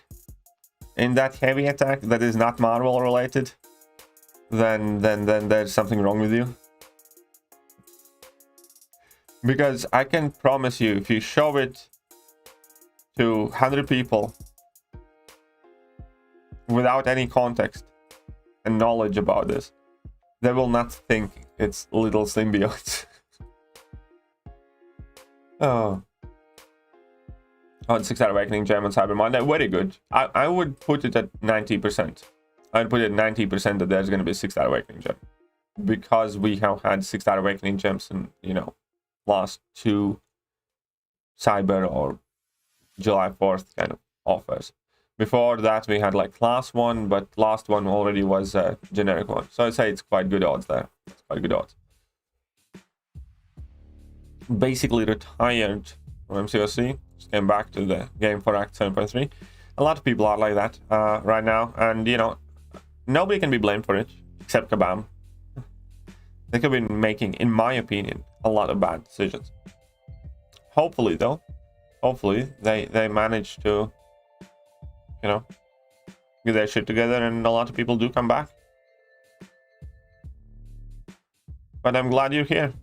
in that heavy attack that is not Marvel related, then there's something wrong with you. Because I can promise you, if you show it to 100 people without any context and knowledge about this, they will not think it's little symbiotes. Oh. On 6-star Awakening Gem on Cyber Monday, very good. I would put it at 90%. I'd put it at 90% that there's going to be a 6-star Awakening Gem. Because we have had 6-star Awakening Gems in, you know, last 2 Cyber or July 4th kind of offers. Before that, we had like last one, but last one already was a generic one. So I'd say it's quite good odds there. It's quite good odds. Basically retired from MCOC. Just came back to the game for Act 7.3. A lot of people are like that right now. And, you know, nobody can be blamed for it, except Kabam. They could be making, in my opinion, a lot of bad decisions. Hopefully, though, hopefully they manage to, you know, get their shit together and a lot of people do come back. But I'm glad you're here.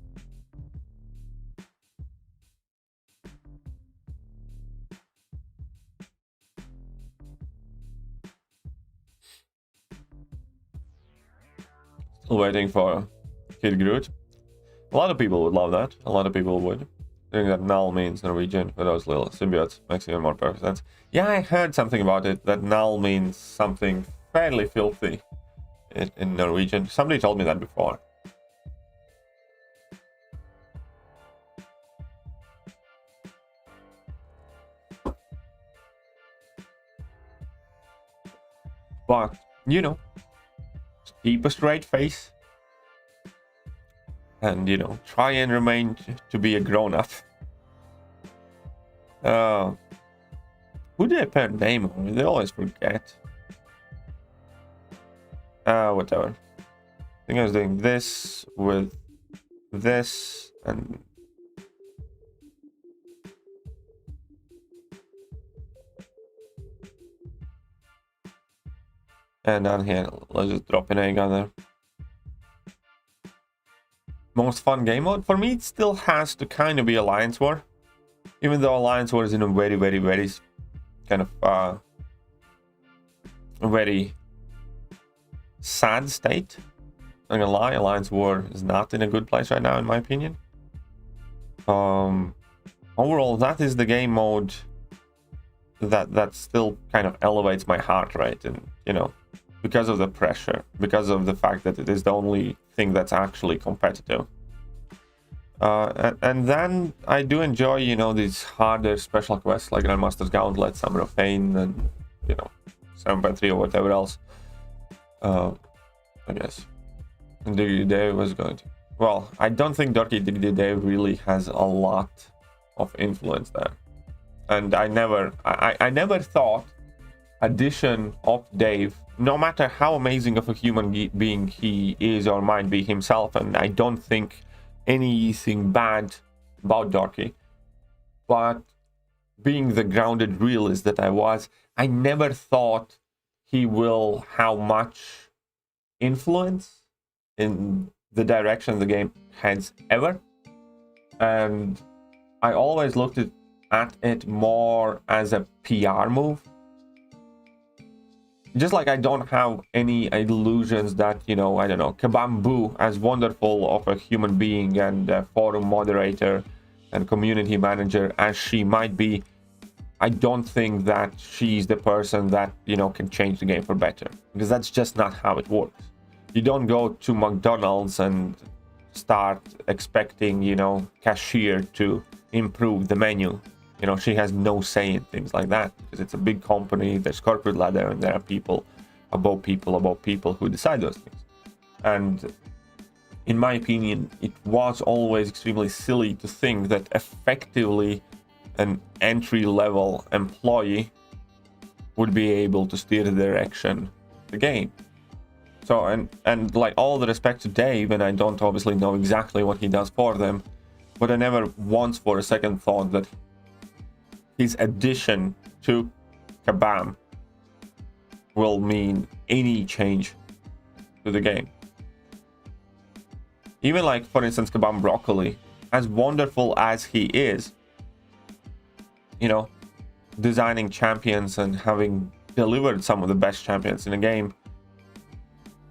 Still waiting for Kid Groot. A lot of people would love that. A lot of people would. I think that null means Norwegian for those little symbiotes. Makes even more perfect sense. Yeah, I heard something about it, that null means something fairly filthy in Norwegian. Somebody told me that before. But, you know, keep a straight face. And, you know, try and remain to be a grown-up. Who did I put a name on? They always forget. Whatever. I think I was doing this with this and... And down here, let's just drop an egg on there. Most fun game mode? For me, it still has to kind of be Alliance War. Even though Alliance War is in a very, very, very kind of very sad state. I'm not gonna lie, Alliance War is not in a good place right now, in my opinion. Overall, that is the game mode that still kind of elevates my heart rate, and you know, because of the pressure, because of the fact that it is the only thing that's actually competitive. And then I do enjoy, you know, these harder special quests like Grandmaster's Gauntlet, Summer of Pain, and you know, 7.3 or whatever else. I guess. And Diggity Dave was going to. Well, I don't think Dirty Diggity Dave really has a lot of influence there. And I never thought addition of Dave, no matter how amazing of a human being he is or might be himself, and I don't think anything bad about Darky, but being the grounded realist that I was, I never thought he will have much influence in the direction the game heads ever. And I always looked at it more as a PR move. Just like I don't have any illusions that, you know, I don't know, Kabambu, as wonderful of a human being and a forum moderator and community manager as she might be, I don't think that she's the person that, you know, can change the game for better. Because that's just not how it works. You don't go to McDonald's and start expecting, you know, cashier to improve the menu. You know, she has no say in things like that, because it's a big company, there's corporate ladder, and there are people above people who decide those things. And in my opinion, it was always extremely silly to think that effectively an entry-level employee would be able to steer the direction of the game. So, and like all the respect to Dave, and I don't obviously know exactly what he does for them, but I never once for a second thought that his addition to Kabam will mean any change to the game. Even like, for instance, Kabam Broccoli, as wonderful as he is, you know, designing champions and having delivered some of the best champions in the game,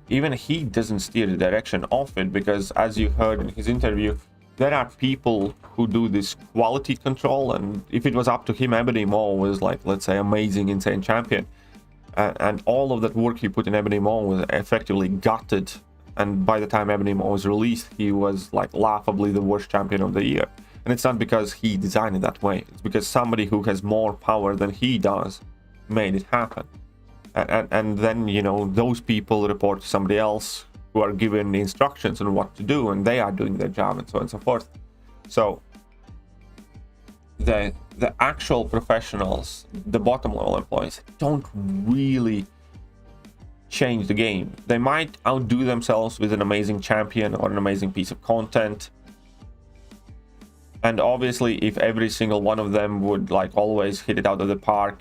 even he doesn't steer the direction of it, because as you heard in his interview, there are people who do this quality control, and if it was up to him, Ebony Maw was like, let's say, amazing, insane champion. And all of that work he put in Ebony Maw was effectively gutted, and by the time Ebony Maw was released, he was like laughably the worst champion of the year. And it's not because he designed it that way, it's because somebody who has more power than he does made it happen. And then, you know, those people report to somebody else who are given instructions on what to do, and they are doing their job, and so on and so forth. So the actual professionals, the bottom level employees, don't really change the game. They might outdo themselves with an amazing champion or an amazing piece of content, and obviously if every single one of them would like always hit it out of the park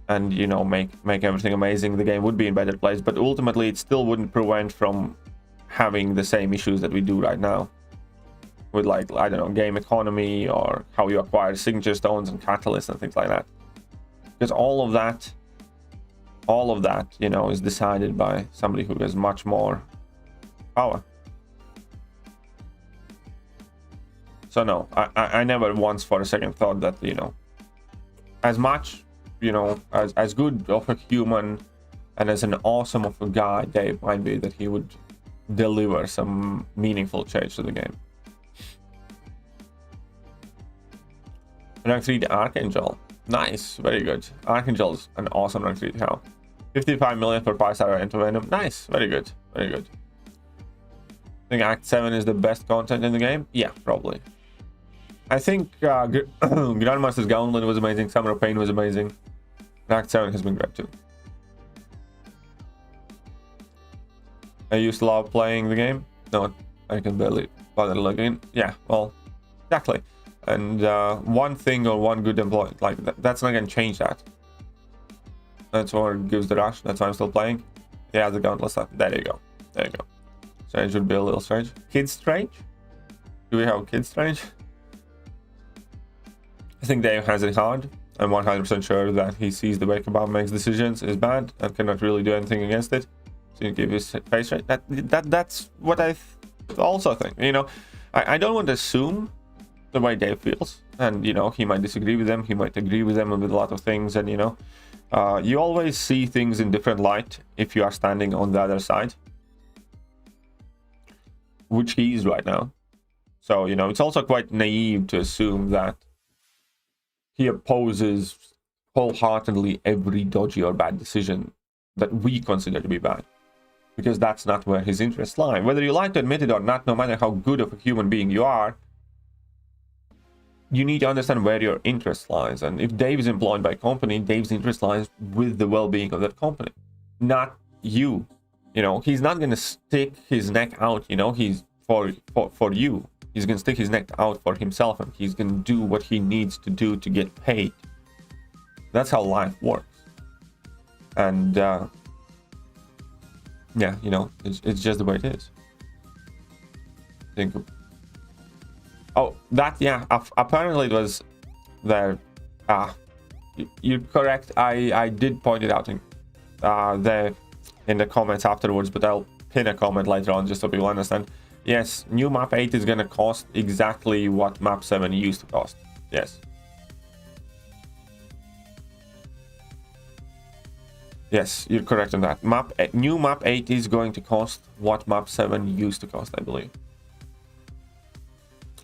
and, you know, make everything amazing, the game would be in better place. But ultimately it still wouldn't prevent from having the same issues that we do right now with, like, I don't know, game economy, or how you acquire signature stones and catalysts and things like that, because all of that, you know, is decided by somebody who has much more power. So no, I never once for a second thought that, you know, as much, you know, as good of a human and as an awesome of a guy Dave might be, that he would deliver some meaningful change to the game. Rank 3 the Archangel. Nice, very good. Archangel's an awesome rank 3 to have. 55 million per pi star into Venom. Nice, very good, very good. I think Act 7 is the best content in the game. Yeah, probably. I think Grandmaster's Gauntlet was amazing. Summer of Pain was amazing. Act 7 has been great too. I used to love playing the game. No, I can barely bother logging in. Yeah, well, exactly. And one thing or one good employee, like that's not gonna change that. That's what gives the rush. That's why I'm still playing. Yeah, the Gauntlet stuff. There you go. There you go. Strange would be a little strange. Kid Strange? Do we have Kid Strange? I think Dave has it hard. I'm 100% sure that he sees the way Kabam makes decisions is bad and cannot really do anything against it. So you give his face right. That's what I also think. You know, I don't want to assume the way Dave feels, and you know, he might disagree with them, he might agree with them with a lot of things, and you know, you always see things in different light if you are standing on the other side, which he is right now. So you know, it's also quite naive to assume that he opposes wholeheartedly every dodgy or bad decision that we consider to be bad, because that's not where his interests lie. Whether you like to admit it or not, no matter how good of a human being you are, you need to understand where your interest lies. And if Dave is employed by a company, Dave's interest lies with the well-being of that company, not you. You know, he's not going to stick his neck out, you know, he's for you. He's going to stick his neck out for himself, and he's going to do what he needs to do to get paid. That's how life works. And yeah, you know, it's just the way it is. Think of, oh, that, yeah, apparently it was there. You're correct. I did point it out in the comments afterwards, but I'll pin a comment later on just so people understand. Yes, new map 8 is gonna cost exactly what map 7 used to cost. Yes. Yes, you're correct on that. New map 8 is going to cost what map 7 used to cost, I believe.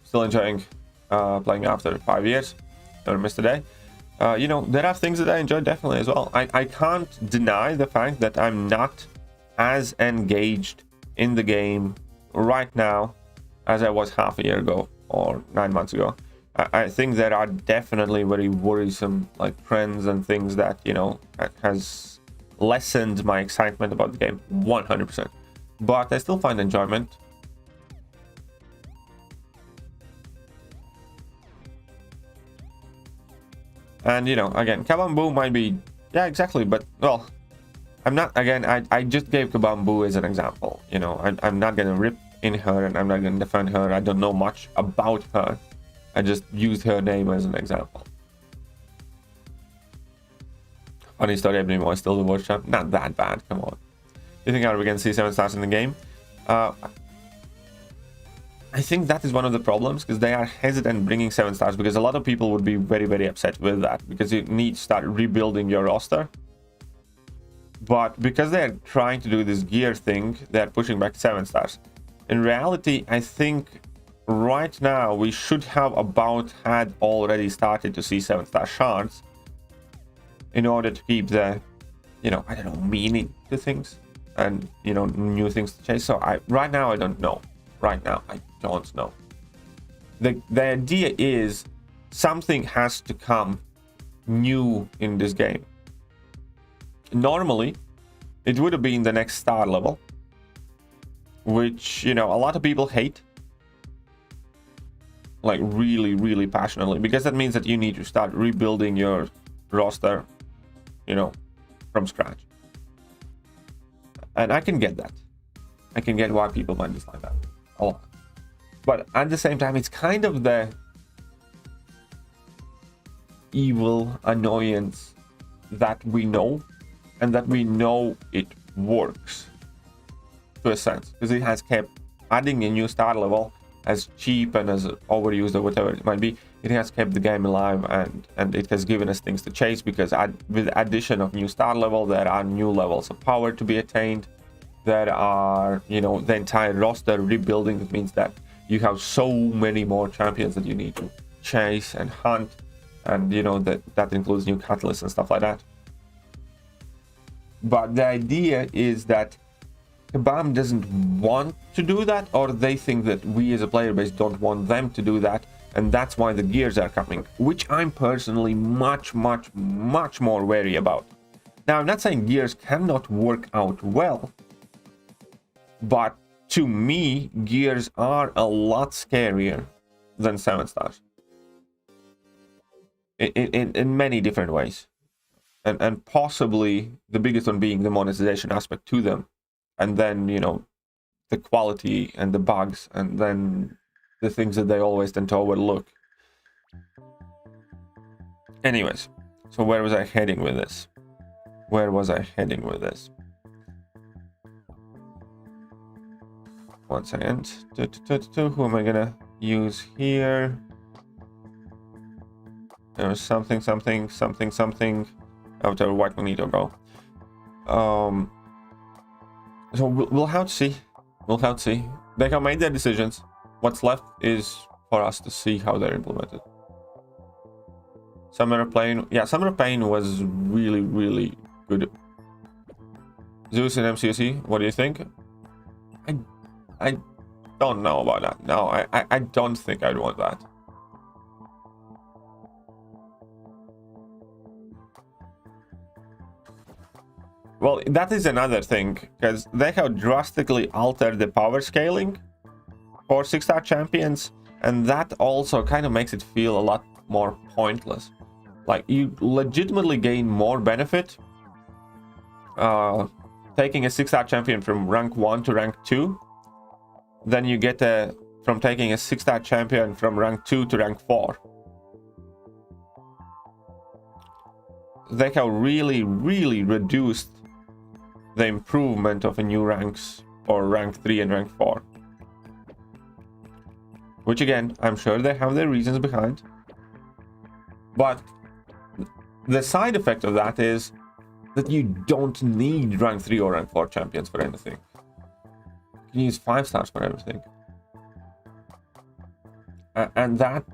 Still enjoying playing after 5 years. Never missed a day. You know, there are things that I enjoy definitely as well. I can't deny the fact that I'm not as engaged in the game right now as I was half a year ago or 9 months ago. I think there are definitely very worrisome like trends and things that, you know, has lessened my excitement about the game 100%. But I still find enjoyment. And, you know, again, Kabambu might be... Yeah, exactly. But, well, I'm not... Again, I just gave Kabambu as an example. You know, I'm not going to rip in her and I'm not going to defend her. I don't know much about her. I just used her name as an example. Funny story, Abnemo is still the world champ. Not that bad, come on. You think we can see 7 stars in the game? I think that is one of the problems, because they are hesitant bringing 7 stars, because a lot of people would be very, very upset with that, because you need to start rebuilding your roster. But because they're trying to do this gear thing, they're pushing back 7 stars. In reality, I think right now we should have had already started to see 7-star shards in order to keep the, you know, I don't know, meaning to things and, you know, new things to chase. So right now I don't know. Right now I don't know. The idea is something has to come new in this game. Normally it would have been the next star level, which, you know, a lot of people hate, like really, really passionately, because that means that you need to start rebuilding your roster, you know, from scratch. And I can get that. I can get why people might dislike that a lot. But at the same time, it's kind of the evil annoyance that we know, and that we know it works to a sense, because it has kept adding a new star level, as cheap and as overused or whatever it might be. It has kept the game alive, and it has given us things to chase, because with addition of new star level, there are new levels of power to be attained. There are, you know, the entire roster rebuilding. That means that you have so many more champions that you need to chase and hunt, and, you know, that includes new catalysts and stuff like that. But the idea is that Kabam doesn't want to do that, or they think that we as a player base don't want them to do that, and that's why the gears are coming, which I'm personally much more wary about. Now, I'm not saying gears cannot work out well, but to me, gears are a lot scarier than 7 stars in many different ways, and possibly the biggest one being the monetization aspect to them. And then, you know, the quality and the bugs, and then the things that they always tend to overlook. Anyways, so where was I heading with this? One second. Who am I gonna use here? There's something. After White Magneto go. So we'll have to see. They have made their decisions. What's left is for us to see how they're implemented. Summer of Pain. Yeah, Summer of Pain was really good. Zeus and MCOC, what do you think? I don't know about that. No, I don't think I'd want that. Well, that is another thing, because they have drastically altered the power scaling for 6-star champions, and that also kind of makes it feel a lot more pointless. Like, you legitimately gain more benefit taking a 6-star champion from rank 1 to rank 2 than you get from taking a 6-star champion from rank 2 to rank 4. They have really reduced the improvement of a new ranks for rank 3 and rank 4. Which again, I'm sure they have their reasons behind. But the side effect of that is that you don't need rank 3 or rank 4 champions for anything. You can use 5 stars for everything. And that,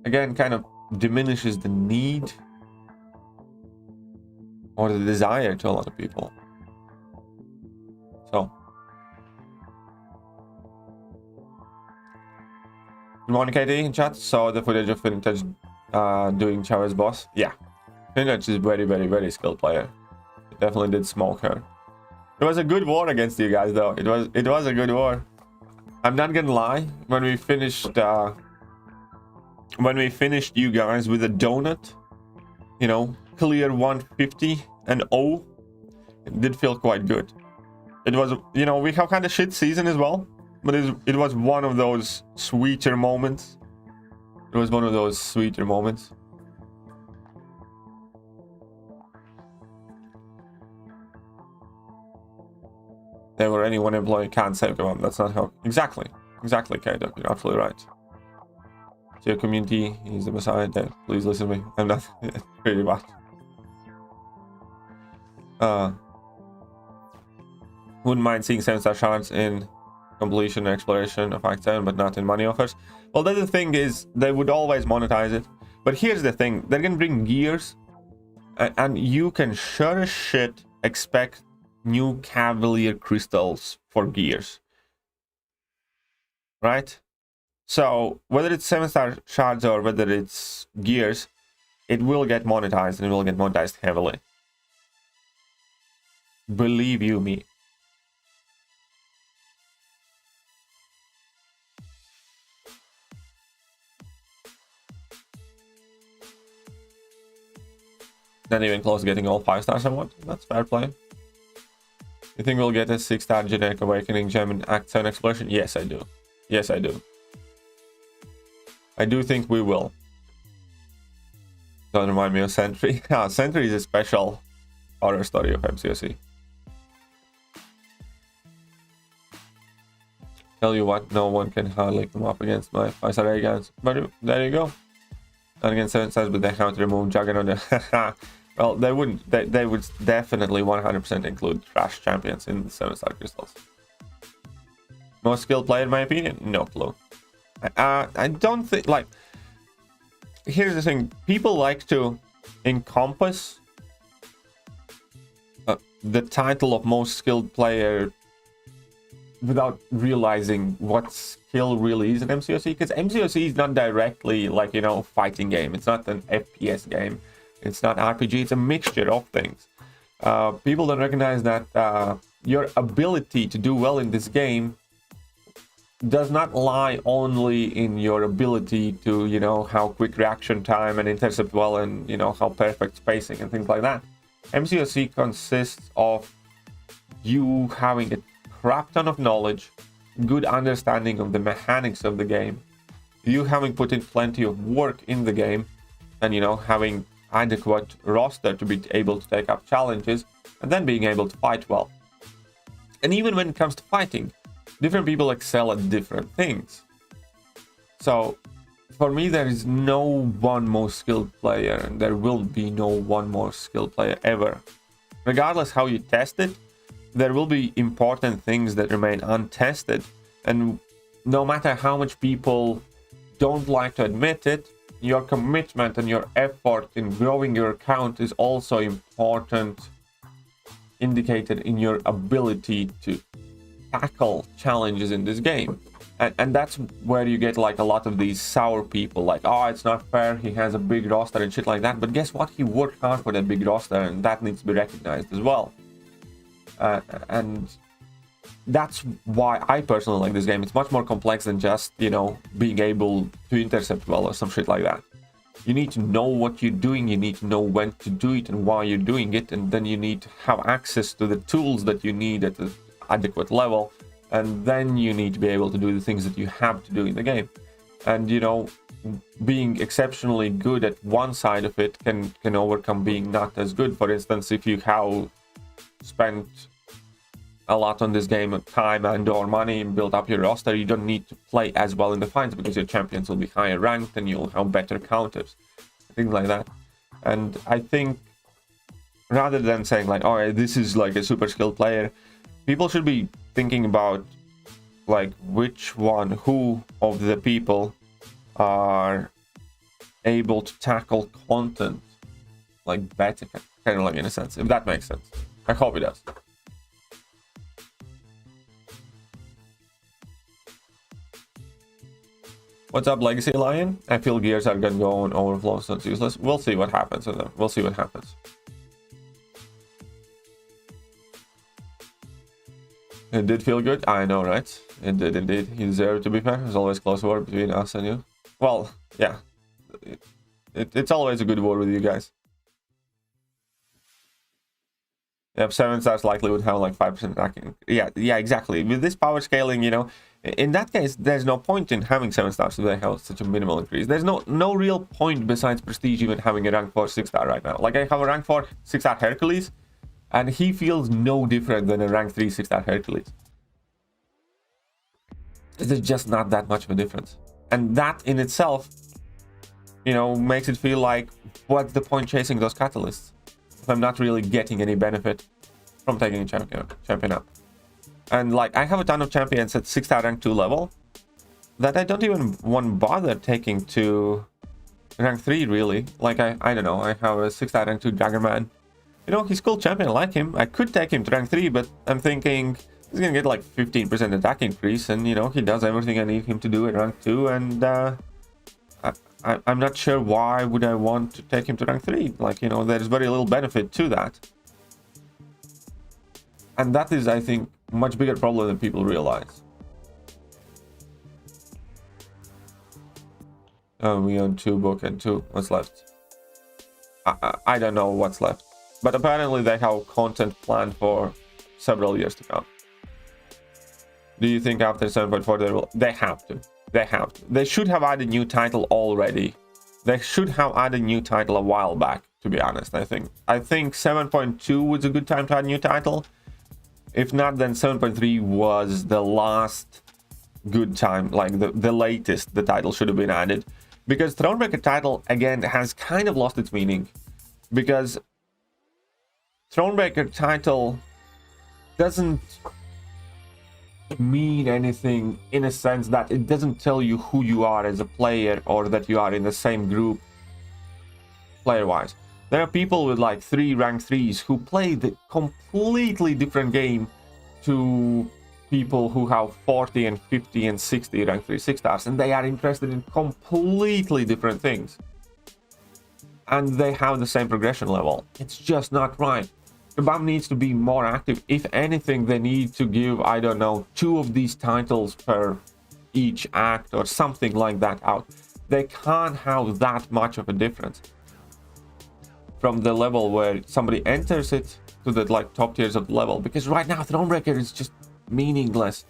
again, kind of diminishes the need or the desire to a lot of people. So, good morning, KD in chat. Saw the footage of Vintage doing Chavez boss. Yeah, Vintage is very skilled player. definitely did smoke her. It was a good war against you guys, though. It was a good war. I'm not gonna lie. When we finished you guys with a donut, you know, clear 150 and 0, it did feel quite good. It was, you know, we have kind of shit season as well, but it was one of those sweeter moments. It was one of those sweeter moments. There were any one employee can't save them. That's not how. Exactly, K-Duck. You're absolutely right. To your community, he's the Messiah. Please listen to me. I'm not pretty bad. Wouldn't mind seeing 7-star shards in completion and exploration of Act 7, but not in money offers. Well, the thing is, they would always monetize it. But here's the thing: they're gonna bring gears, and you can sure as shit expect new Cavalier crystals for gears, right? So whether it's 7-star shards or whether it's gears, it will get monetized, and it will get monetized heavily. Believe you me. Not even close to getting all 5 stars I want. That's fair play. You think we'll get a 6-star generic awakening gem in Act 7 exploration? Yes, I do. Yes, I do. I do think we will. Don't remind me of Sentry. Sentry is a special horror story of MCOC. Tell you what, no one can hardly come up against my 5-star ray guns. But there you go. Not against 7 stars, but they have to remove Juggernaut. Well, they wouldn't. They would definitely 100% include trash champions in the 7-star crystals. Most skilled player, in my opinion? No clue. I don't think, like, here's the thing. People like to encompass the title of most skilled player without realizing what skill really is in MCOC, because MCOC is not directly, like, you know, fighting game. It's not an FPS game. It's not RPG. It's a mixture of things. People don't recognize that your ability to do well in this game does not lie only in your ability to, you know, how quick reaction time and intercept well, and, you know, how perfect spacing and things like that. MCOC consists of you having a crap ton of knowledge, good understanding of the mechanics of the game, you having put in plenty of work in the game, and, you know, having adequate roster to be able to take up challenges, and then being able to fight well. And even when it comes to fighting, different people excel at different things. So for me, there is no one more skilled player, and there will be no one more skilled player ever. Regardless how you test it, there will be important things that remain untested, and no matter how much people don't like to admit it, your commitment and your effort in growing your account is also important, indicated in your ability to tackle challenges in this game. And that's where you get, like, a lot of these sour people, like, oh, it's not fair, he has a big roster and shit like that. But guess what? He worked hard for that big roster, and that needs to be recognized as well. And that's why I personally like this game. It's much more complex than just, you know, being able to intercept well or some shit like that. You need to know what you're doing, you need to know when to do it and why you're doing it, and then you need to have access to the tools that you need at an adequate level, and then you need to be able to do the things that you have to do in the game. And, you know, being exceptionally good at one side of it can overcome being not as good. For instance, if you have spent a lot on this game of time and or money and build up your roster, you don't need to play as well in the fights because your champions will be higher ranked and you'll have better counters, things like that. And I think rather than saying, like, oh, this is like a super skilled player, people should be thinking about, like, who of the people are able to tackle content, like, better, kind of, like, in a sense, if that makes sense. I hope it does. What's up, Legacy Lion? I feel gears are gonna go on overflow, so it's useless. We'll see what happens with them. We'll see what happens. It did feel good. I know, right? It did indeed. You deserve, to be fair. There's always close war between us and you. Well, yeah. It's always a good war with you guys. Yep, 7 stars likely would have like 5% attacking. Yeah, exactly. With this power scaling, you know, in that case, there's no point in having 7 stars if they have such a minimal increase. There's no real point besides prestige even having a rank 4 6-star right now. Like, I have a rank 4 6-star Hercules, and he feels no different than a rank 3 6-star Hercules. There's just not that much of a difference. And that in itself, you know, makes it feel like, what's the point chasing those catalysts if I'm not really getting any benefit from taking a champion up? And like, I have a ton of champions at 6-star rank 2 level that I don't even want to bother taking to rank 3 really. Like, I don't know, I have a 6-star rank 2 Jaggerman. You know, he's cool champion, I like him. I could take him to rank 3, but I'm thinking he's gonna get like 15% attack increase, and you know, he does everything I need him to do at rank 2, and I'm not sure why would I want to take him to rank 3. Like, you know, there's very little benefit to that. And that is, I think, much bigger problem than people realize. We own 2 book and 2. What's left? I don't know what's left. But apparently they have content planned for several years to come. Do you think after 7.4 they have to? They have to. They should have added new title already. They should have added new title a while back, to be honest, I think. I think 7.2 was a good time to add new title. If not, then 7.3 was the last good time, like the latest the title should have been added. Because Thronebreaker title, again, has kind of lost its meaning. Because Thronebreaker title doesn't mean anything in a sense that it doesn't tell you who you are as a player or that you are in the same group player-wise. There are people with like 3 rank 3s who play the completely different game to people who have 40 and 50 and 60 rank 3 6-stars, and they are interested in completely different things. And they have the same progression level. It's just not right. Kebab needs to be more active. If anything, they need to give, I don't know, 2 of these titles per each act or something like that out. They can't have that much of a difference from the level where somebody enters it to the like top tiers of the level, because right now Thronebreaker is just meaningless.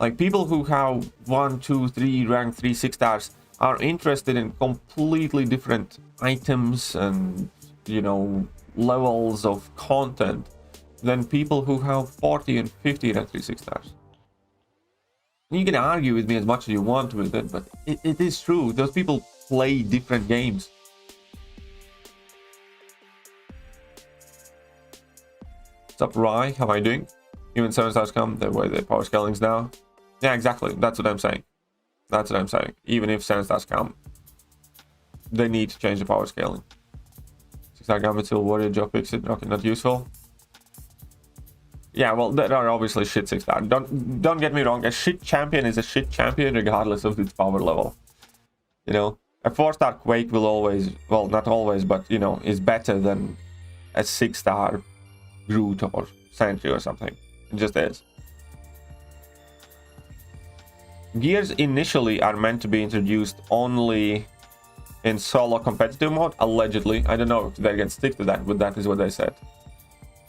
Like, people who have 1, 2, 3 rank 3 6-stars are interested in completely different items and, you know, levels of content than people who have 40 and 50 rank 3 6-stars. You can argue with me as much as you want with it, but it is true. Those people play different games. What's up, Rye? How am I doing? Even 7 stars come, the way the power scaling's now. Yeah, exactly. That's what I'm saying. That's what I'm saying. Even if 7 stars come, they need to change the power scaling. 6-star Gambit, Silver Warrior, Jacobkanda, okay, not useful. Yeah, well, there are obviously shit 6-star. Don't get me wrong. A shit champion is a shit champion regardless of its power level. You know, a 4-star Quake will always, well, not always, but you know, is better than a 6-star Groot or Sentry or something. It just is. Gears initially are meant to be introduced only in solo competitive mode, allegedly. I don't know if they're gonna stick to that, but that is what they said.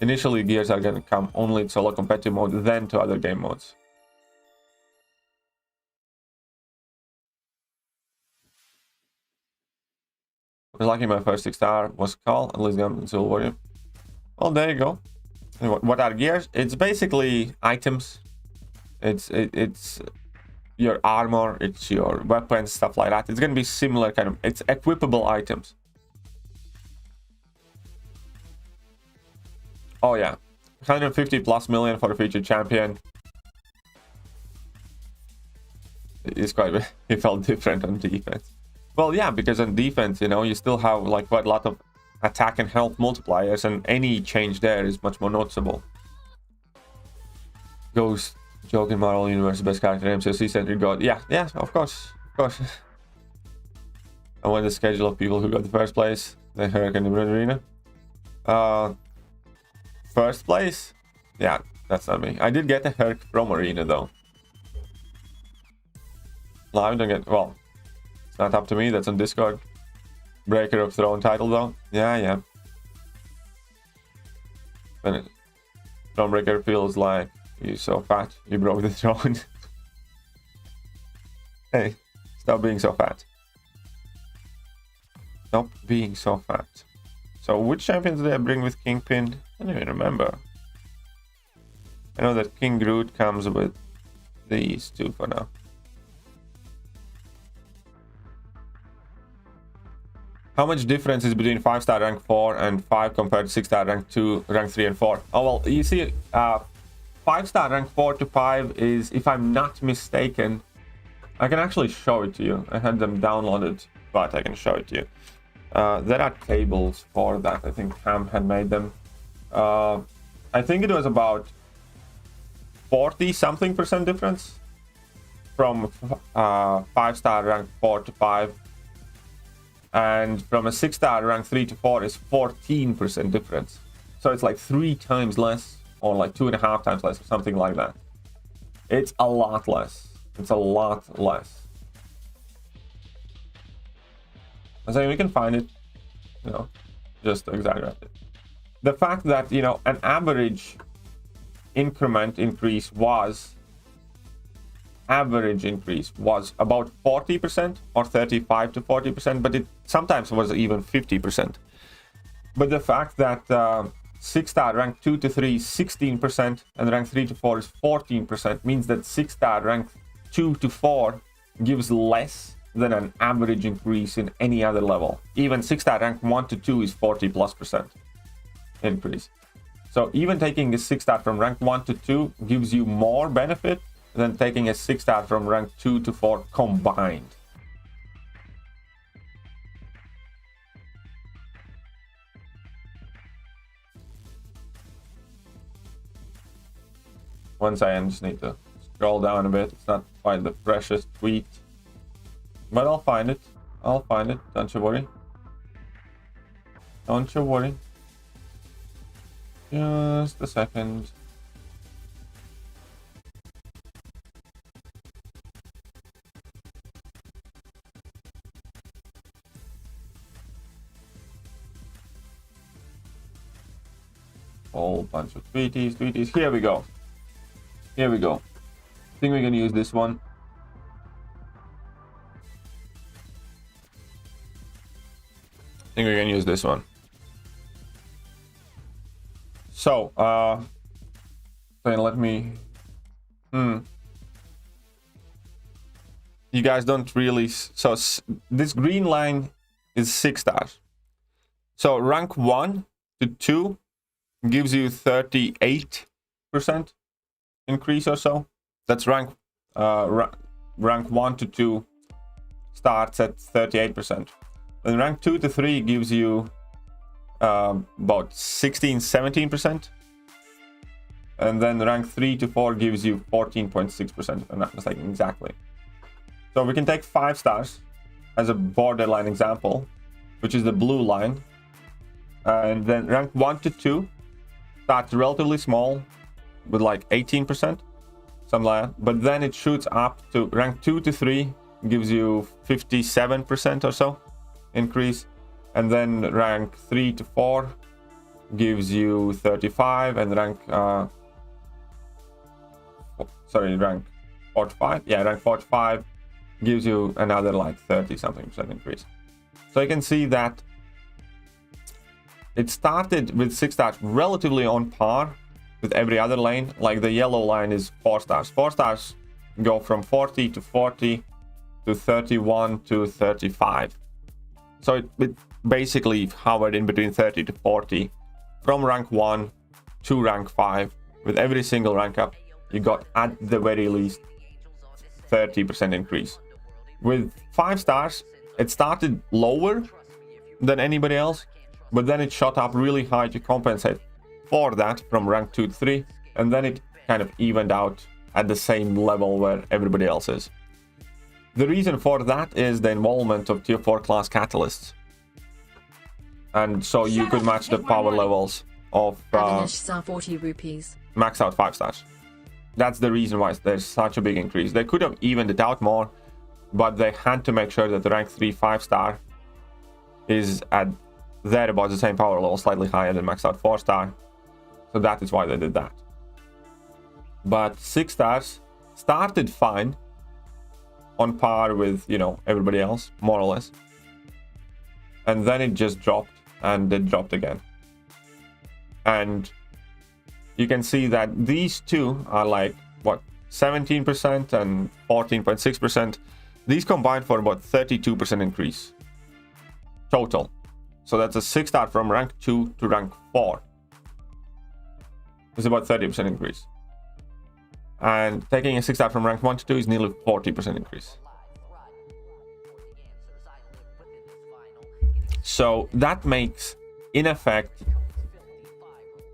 Initially, gears are gonna come only in solo competitive mode, then to other game modes. I was lucky my first 6-star was Call, at least Gambit and Silver Warrior. Well, there you go. What are gears? It's basically items. It's your armor, it's your weapons, stuff like that. It's gonna be similar kind of, it's equipable items. Oh yeah, 150+ million for a featured champion. It's quite, it felt different on defense. Well, yeah, because on defense, you know, you still have like quite a lot of attack and health multipliers, and any change there is much more noticeable. Ghost, joke in Marvel Universe, best character, MCOC Century God. Yeah, of course. I want the schedule of people who got the first place. The Hurricane in the Arena. First place? Yeah, That's not me. I did get a Herc from Arena though. No, I don't get, well, it's not up to me, that's on Discord. Breaker of Throne title though. Yeah. And Thronebreaker feels like you're so fat, you broke the throne. Hey, stop being so fat. Stop being so fat. So which champions did I bring with Kingpin? I don't even remember. I know that King Groot comes with these two for now. How much difference is between 5-star rank 4 and 5 compared to 6-star rank 2, rank 3 and 4? Oh, well, you see, 5-star rank 4 to 5 is, if I'm not mistaken, I can actually show it to you. I had them downloaded, but I can show it to you. There are tables for that. I think Cam had made them. I think it was about 40-something% difference from 5-star rank 4 to 5. And from a 6-star rank 3 to 4 is 14% difference. So it's like 3 times less, or like 2.5 times less, or something like that. It's a lot less. It's a lot less. So we can find it, you know, just to exaggerate it. The fact that, you know, an average increment increase was about 40% or 35 to 40%, but it sometimes was even 50%. But the fact that 6-star rank 2 to 3 is 16% and rank 3 to 4 is 14% means that 6-star rank 2 to 4 gives less than an average increase in any other level. Even 6-star rank 1 to 2 is 40+% increase. So even taking a 6-star from rank 1 to 2 gives you more benefit than taking a 6-star from rank 2 to 4 combined. Once I just need to scroll down a bit. It's not quite the freshest tweet, but I'll find it. Don't you worry. Just a second. Whole bunch of tweeties. Here we go. I think we can use this one. So, then let me. You guys don't really. So this green line is 6 stars. So rank 1 to 2 gives you 38% increase or so. That's rank 1 to 2 starts at 38%. And rank 2 to 3 gives you about 16-17%. And then rank 3 to 4 gives you 14.6%, if I'm not mistaken, exactly. So we can take 5 stars as a borderline example, which is the blue line. And then rank 1 to 2 starts relatively small with like 18%, something like that. But then it shoots up to rank 2 to 3 gives you 57% or so increase. And then rank 3 to 4 gives you 35, and rank rank 4 to 5. Yeah, rank 4 to 5 gives you another like 30-something% increase. So you can see that it started with 6 stars relatively on par with every other lane. Like the yellow line is 4 stars. 4 stars go from 40 to 40 to 31 to 35. So it basically hovered in between 30 to 40 from rank 1 to rank 5. With every single rank up, you got at the very least 30% increase. With 5 stars, it started lower than anybody else, but then it shot up really high to compensate for that from rank 2 to 3, and then it kind of evened out at the same level where everybody else is. The reason for that is the involvement of tier 4 class catalysts. And so you could match the power levels of Avinash Sar 40 rupees. max out 5 stars. That's the reason why there's such a big increase. They could have evened it out more, but they had to make sure that the rank 3 5-star is at there about the same power level, slightly higher than max out 4-star. So that is why they did that. But 6 stars started fine, on par with, you know, everybody else, more or less. And then it just dropped, and it dropped again. And you can see that these two are like, what, 17% and 14.6%. These combined for about 32% increase total. So that's a 6-star from rank 2 to rank 4. It's about 30% increase. And taking a 6-star from rank 1 to 2 is nearly 40% increase. So that makes, in effect,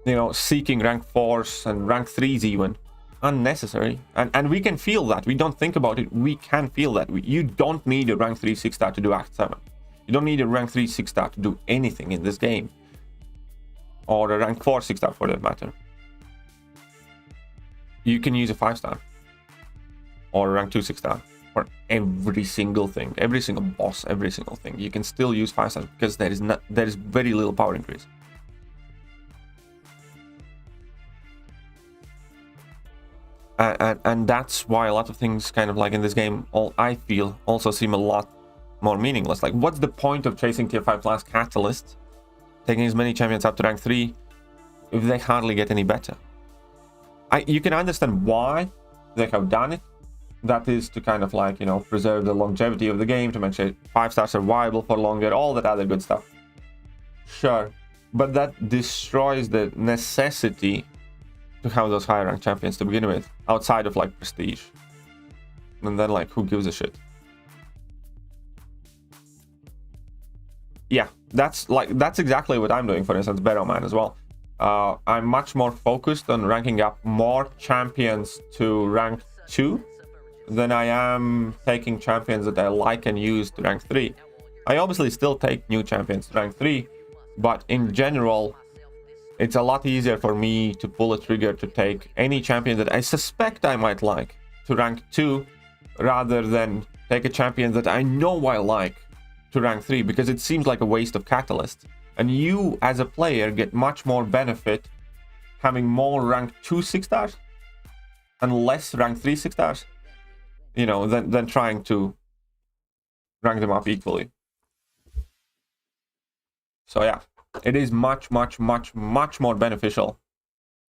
you know, seeking rank 4s and rank 3s even unnecessary. And we can feel that. We don't think about it. We can feel that. You don't need a rank 3 6-star to do Act 7. You don't need a rank 3 6-star to do anything in this game. Or a rank 4 6-star for that matter. You can use a 5-star. Or a rank 2 6-star. For every single thing. Every single boss. Every single thing. You can still use 5 stars because there is very little power increase. And that's why a lot of things kind of like in this game, I feel, also seem a lot more meaningless. Like, what's the point of chasing tier 5 plus catalysts, taking as many champions up to rank 3, if they hardly get any better? You can understand why they have done it. That is to kind of like, you know, preserve the longevity of the game, to make sure 5 stars are viable for longer, all that other good stuff. Sure, but that destroys the necessity to have those higher ranked champions to begin with, outside of like prestige. And then like, who gives a shit? Yeah, that's exactly what I'm doing, for instance, Barrowman as well. I'm much more focused on ranking up more champions to rank 2 than I am taking champions that I like and use to rank 3. I obviously still take new champions to rank 3, but in general, it's a lot easier for me to pull a trigger to take any champion that I suspect I might like to rank 2, rather than take a champion that I know I like to rank 3, because it seems like a waste of catalyst. And you, as a player, get much more benefit having more rank 2 6-stars and less rank 3 6-stars, you know, than trying to rank them up equally. So yeah, it is much more beneficial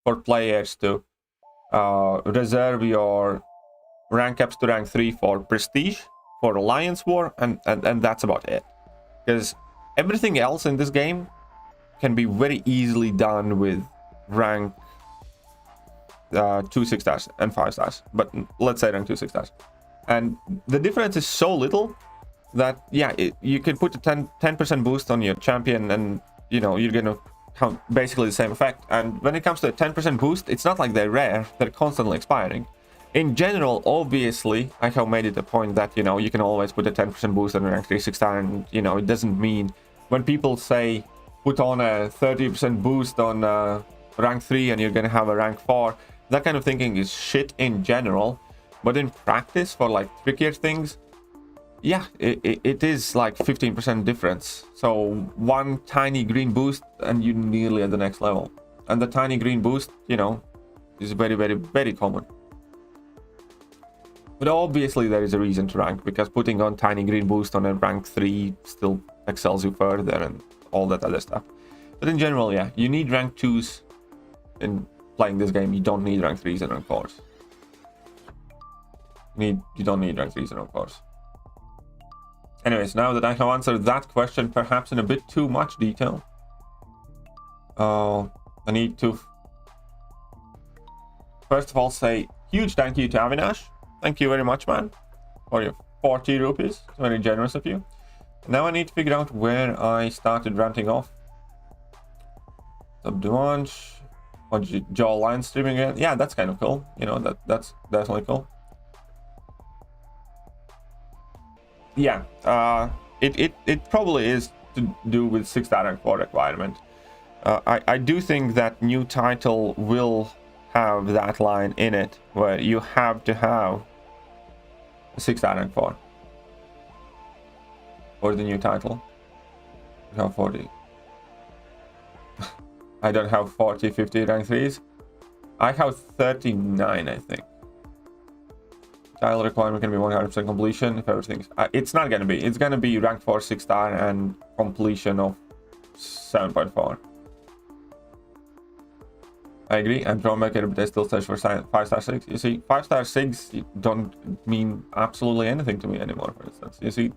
for players to reserve your rank ups to rank 3 for prestige, for Alliance War, and that's about it. Because everything else in this game can be very easily done with rank 2 6-stars and 5 stars, but let's say rank 2 6-stars. And the difference is so little that, yeah, you can put a 10% boost on your champion, and, you know, you're gonna count basically the same effect. And when it comes to a 10% boost, it's not like they're rare, they're constantly expiring. In general, obviously, I have made it a point that, you know, you can always put a 10% boost on a rank 3 6-star, and, you know, it doesn't mean, when people say put on a 30% boost on rank 3 and you're gonna have a rank 4, that kind of thinking is shit in general. But in practice, for like trickier things, yeah, it is like 15% difference. So one tiny green boost and you're nearly at the next level. And the tiny green boost, you know, is very common. But obviously there is a reason to rank, because putting on tiny green boost on a rank 3 still excels you further and all that other stuff. But in general, yeah, you need rank 2s in playing this game. You don't need rank 3s and rank 4s. You don't need rank 3s and rank 4s. Anyways, now that I have answered that question, perhaps in a bit too much detail, I need to first of all say huge thank you to Avinash. Thank you very much, man, for your 40 rupees. It's very generous of you. Now I need to figure out where I started ranting off. Subduange. Joel Line streaming again. Yeah, that's kind of cool. You know, that's definitely cool. Yeah, it probably is to do with 6-star rank 4 requirement. I do think that new title will have that line in it where you have to have a 6-star rank 4 for the new title. I have 40. I don't have 40, 50 rank 3s. I have 39, I think. Title requirement can be 100% completion if everything's... it's not going to be. It's going to be rank 4, 6-star and completion of 7.4. I agree. I'm troublemaker, but I still search for 5-star 6. You see, 5-star 6 don't mean absolutely anything to me anymore, for instance. You see,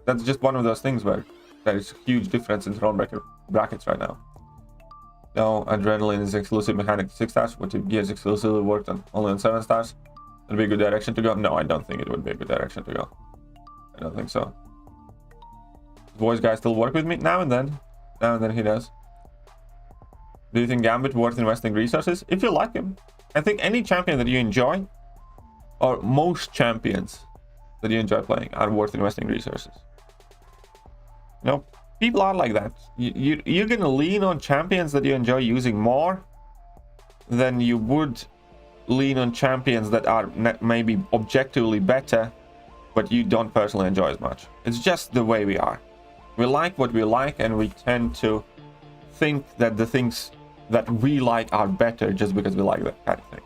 that's just one of those things where there is a huge difference in troublemaker brackets right now. No, adrenaline is exclusive mechanic 6 stars, but if gears exclusively worked on only on 7 stars, it'd be a good direction to go. No, I don't think it would be a good direction to go. I don't think so. Does voice guy still work with me? Now and then. Now and then he does. Do you think Gambit worth investing resources? If you like him. I think any champion that you enjoy, or most champions that you enjoy playing, are worth investing resources. You know, people are like that. You're gonna lean on champions that you enjoy using more than you would lean on champions that are maybe objectively better, but you don't personally enjoy as much. It's just the way we are. We like what we like, and we tend to think that the things that we like are better just because we like that kind of thing.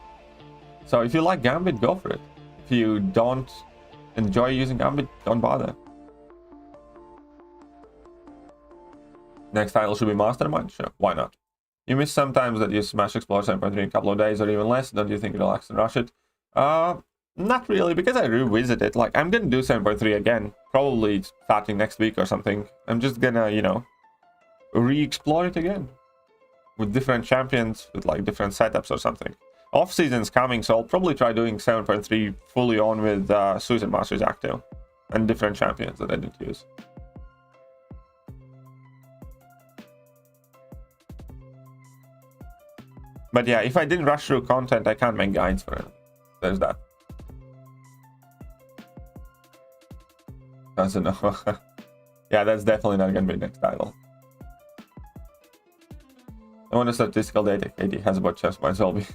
So if you like Gambit, go for it. If you don't enjoy using Gambit, don't bother. Next title should be Mastermind? Sure, why not? You miss sometimes that you smash Explorer 7.3 in a couple of days or even less. Don't you think relax and rush it? Not really, because I revisit it. Like, I'm gonna do 7.3 again, probably starting next week or something. I'm just gonna, you know, re-explore it again with different champions, with like different setups or something. Off season's coming, so I'll probably try doing 7.3 fully on with Suicide Masters active and different champions that I didn't use. But yeah, if I didn't rush through content, I can't make guides for it. There's that. Doesn't know. Yeah, that's definitely not gonna be next title. I want a statistical data. KD has about chess points. Will be.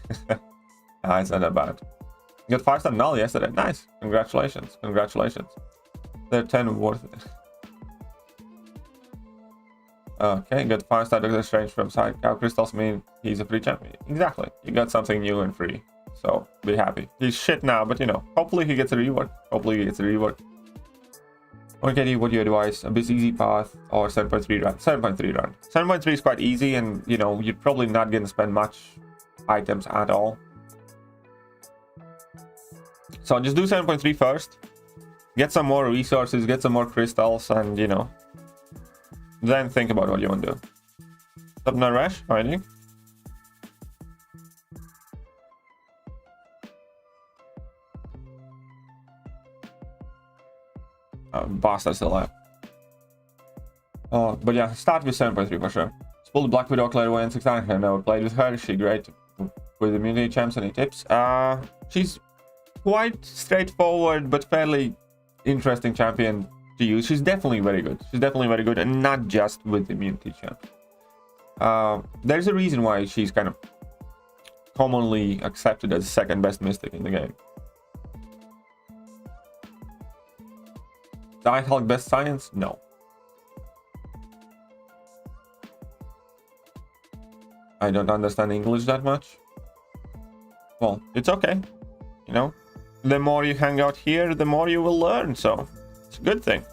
It's not that bad. You got 5-star null yesterday. Nice. Congratulations. Congratulations. They're 10 worth it. Okay, got 5-star Doctor Strange from side. Cow crystals mean he's a free champion. Exactly. You got something new and free. So be happy. He's shit now, but you know, hopefully he gets a rework. Hopefully he gets a rework. Okay, what do you advise? A bit easy path or 7.3 run? 7.3 run. 7.3 is quite easy, and you know, you're probably not going to spend much items at all. So just do 7.3 first. Get some more resources, get some more crystals, and you know, then think about what you want to do. Stop Naresh, finding. Bastard still alive. But yeah, start with 7.3 for sure. Spool the Black Widow Clairvoyant 6 I've never played with her. She's great with immunity champs. Any tips? She's quite straightforward but fairly interesting champion to use. She's definitely very good. She's definitely very good, and not just with immunity champ. There's a reason why she's kind of commonly accepted as second best mystic in the game. Die Hulk best science? No. I don't understand English that much. Well, it's okay. You know, the more you hang out here, the more you will learn. So it's a good thing.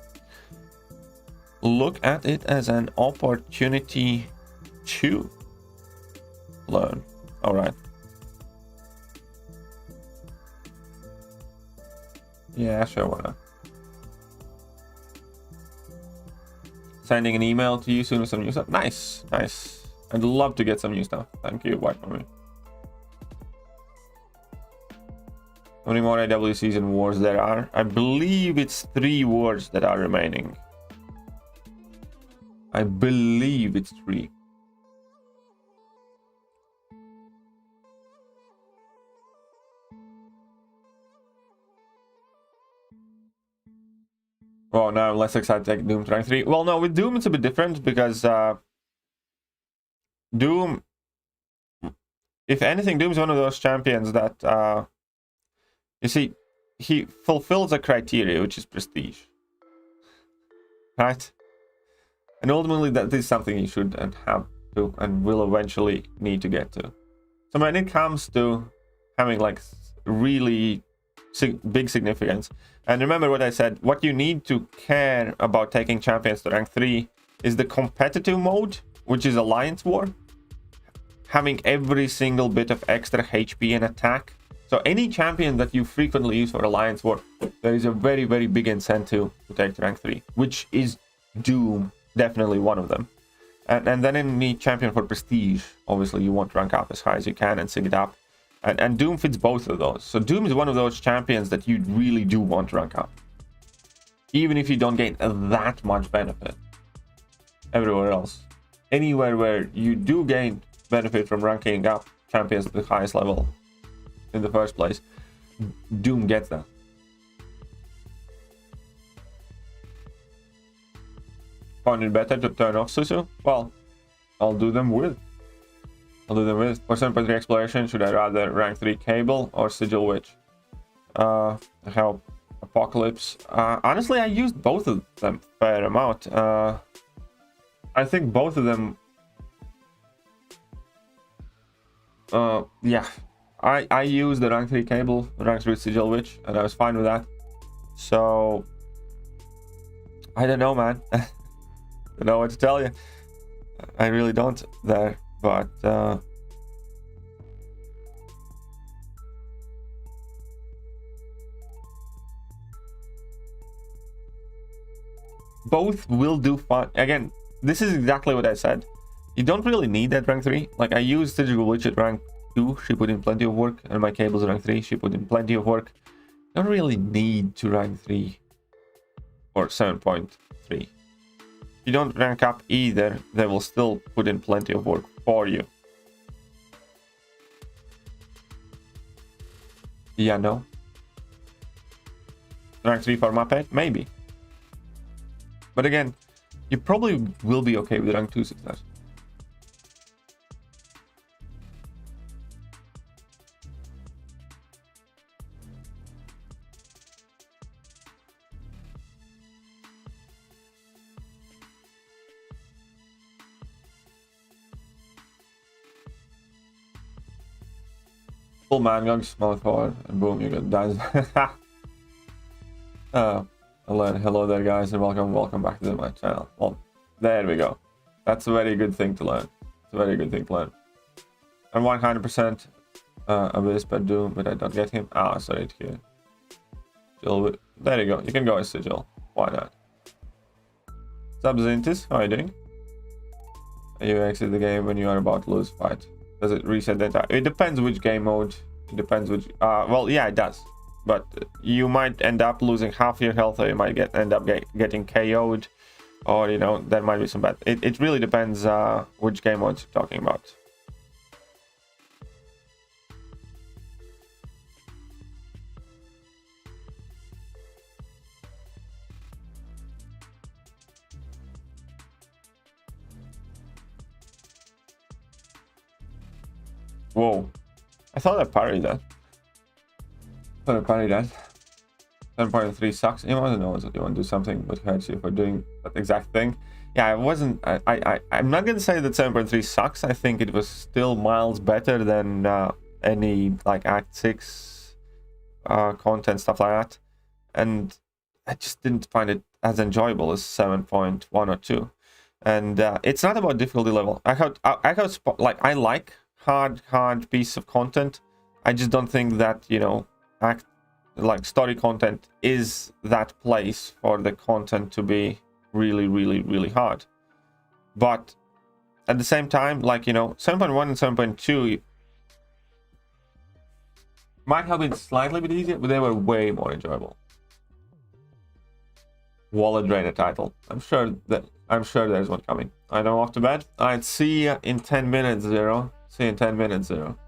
Look at it as an opportunity to learn. All right. Yeah, sure, why not? Sending an email to you soon with some new stuff. Nice, nice. I'd love to get some new stuff. Thank you, White Mommy. How many more AWCs and wars there are? I believe it's 3 wars that are remaining. I believe it's 3. Oh, now I'm less excited to take Doom to rank 3. Well, no, with Doom it's a bit different because Doom, if anything, Doom's one of those champions that, you see, he fulfills a criteria, which is prestige. Right? And ultimately, that is something you should and have to and will eventually need to get to. So when it comes to having like really big significance, and remember what I said, what you need to care about taking champions to rank 3 is the competitive mode, which is Alliance War. Having every single bit of extra HP and attack. So any champion that you frequently use for Alliance War, there is a very, very big incentive to take to rank 3, which is Doom, definitely one of them. And then any champion for prestige, obviously you want to rank up as high as you can and sig it up. And Doom fits both of those. So Doom is one of those champions that you really do want to rank up. Even if you don't gain that much benefit everywhere else. Anywhere where you do gain benefit from ranking up champions at the highest level in the first place, Doom gets that. Find it better to turn off Susu? Well, I'll do them with. For 7.3 exploration, should I rather rank 3 Cable or Sigil Witch? Help Apocalypse. Honestly, I used both of them fair amount. I think both of them. Yeah, I used the rank 3 Cable, rank 3 Sigil Witch, and I was fine with that. So I don't know, man. I don't know what to tell you. I really don't there, but both will do fine. Again, this is exactly what I said. You don't really need that rank 3. Like, I used Sigil Witch at rank 2, she put in plenty of work, and my Cable's rank 3, she put in plenty of work. You don't really need to rank 3 or 7.3. You don't rank up either, they will still put in plenty of work for you. Yeah, no. Rank 3 for Muppet? Maybe. But again, you probably will be okay with rank 2 success. Full man guns, small forward, and boom, you get dies. Hello there, guys, and welcome back to my channel. Well, there we go. That's a very good thing to learn. It's a very good thing to learn. I'm 100% abreast by Doom, but I don't get him. Ah, sorry, here. Sigil, there you go. You can go as Sigil. Why not? What's up, Zintis? How are you doing? You exit the game when you are about to lose fight. Does it reset the entire? It depends which game mode. It depends which. Well, yeah, it does. But you might end up losing half your health, or you might end up getting KO'd, or you know, there might be some bad. It really depends which game mode you're talking about. Whoa, I thought I parried that. 7.3 sucks. You want to know that you want to do something but hurts you for doing that exact thing. Yeah, I wasn't. I'm not gonna say that 7.3 sucks. I think it was still miles better than any like Act 6 content, stuff like that. And I just didn't find it as enjoyable as 7.1 or 2. And it's not about difficulty level. I like hard piece of content. I just don't think that, you know, story content is that place for the content to be really hard. But at the same time, like, you know, 7.1 and 7.2 might have been slightly bit easier, but they were way more enjoyable. Wallet drainer title. I'm sure there's one coming. I know, off to bed. I'd see you in 10 minutes, Zero. See you in 10 minutes, Zero.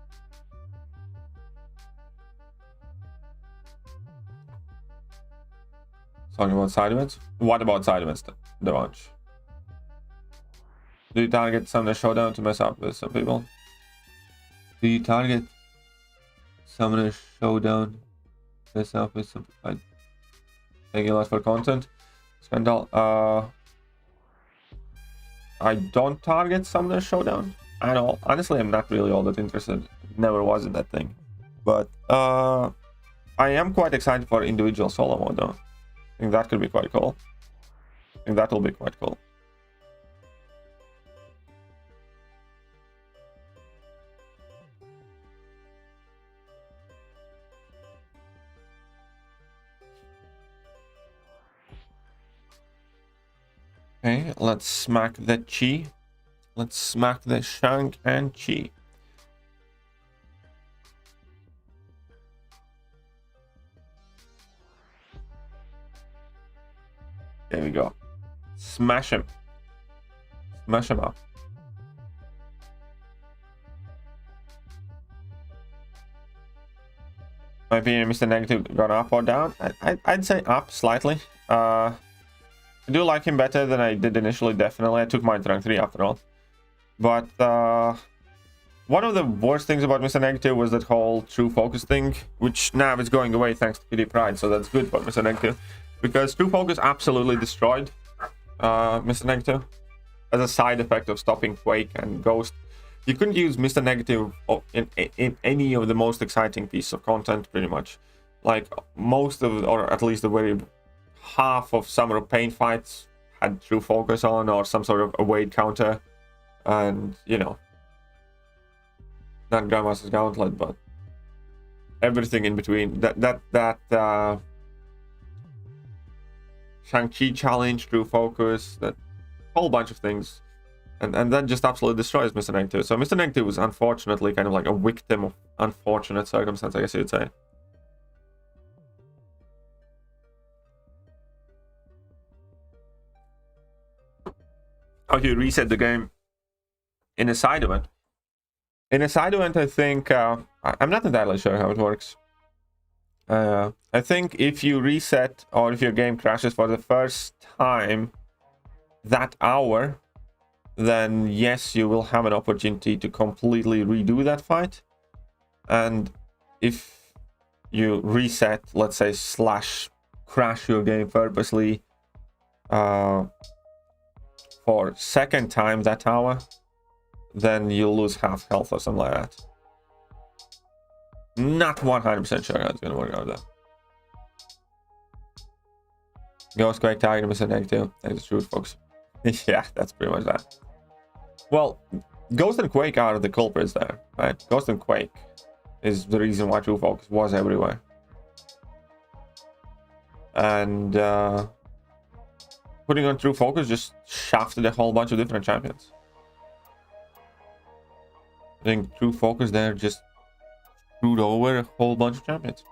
Talking about side events? What about side events, Devanch? Do you target Summoner Showdown to mess up with some people? Do you target Summoner Showdown to mess up with some people? Thank you a lot for content. Scandal. I don't target Summoner Showdown at all. Honestly, I'm not really all that interested. Never was in that thing. But I am quite excited for individual solo mode though. I think that could be quite cool. I think that will be quite cool. Okay, let's smack the chi. Let's smack the shank and chi. There we go. Smash him. Smash him up. My opinion, Mr. Negative gone up or down? I'd say up slightly. I do like him better than I did initially, definitely. I took mine to rank 3 after all. But one of the worst things about Mr. Negative was that whole true focus thing, which now is going away thanks to PD Pride, so that's good for Mr. Negative. Because true focus absolutely destroyed Mr. Negative as a side effect of stopping Quake and Ghost. You couldn't use Mr. Negative in any of the most exciting pieces of content, pretty much. Like most of, or at least the very half of Summer of Pain fights had true focus on, or some sort of await counter, and you know, not Grandmaster's Gauntlet, but everything in between. That Shang-Chi challenge, true focus, that whole bunch of things, and that just absolutely destroys Mr. Negative. So Mr. Negative was unfortunately kind of like a victim of unfortunate circumstance, I guess you'd say. How do you reset the game in a side event? In a side event, I think I'm not entirely sure how it works. I think if you reset, or if your game crashes for the first time that hour, then yes, you will have an opportunity to completely redo that fight. And if you reset, let's say / crash your game purposely for second time that hour, then you'll lose half health or something like that. Not 100% sure how it's gonna work out though. Ghost, Quake, target, Mr. Negative. That's the truth, folks. Yeah, that's pretty much that. Well, Ghost and Quake are the culprits there, right? Ghost and Quake is the reason why True Focus was everywhere. And putting on True Focus just shafted a whole bunch of different champions. I think True Focus there just screwed over a whole bunch of champions.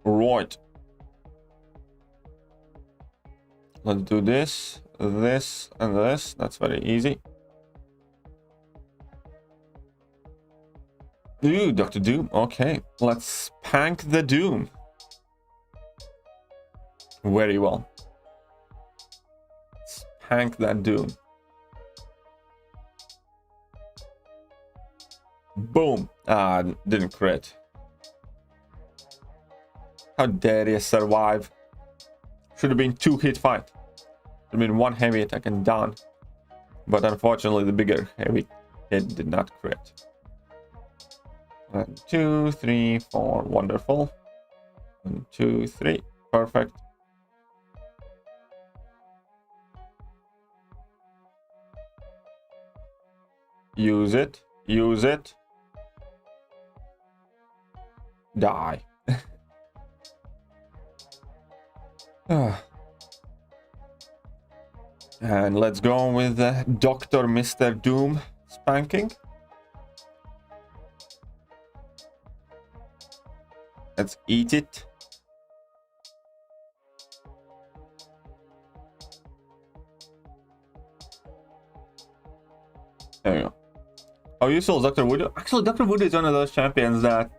Right. Let's do this, this, and this. That's very easy. Ooh, Dr. Doom. Okay, let's spank the Doom. Very well. Spank that Doom. Boom. Ah, didn't crit. How dare you survive? Should have been 2-hit fight. Should have been 1 heavy attack and done. But unfortunately, the bigger heavy hit did not crit. 1, 2, 3, 4. Wonderful. 1, 2, 3. Perfect. Use it. Use it. Die. And let's go with Dr. Mr. Doom spanking. Let's eat it. There we go. Oh, you saw Dr. Voodoo? Actually, Dr. Voodoo is one of those champions that,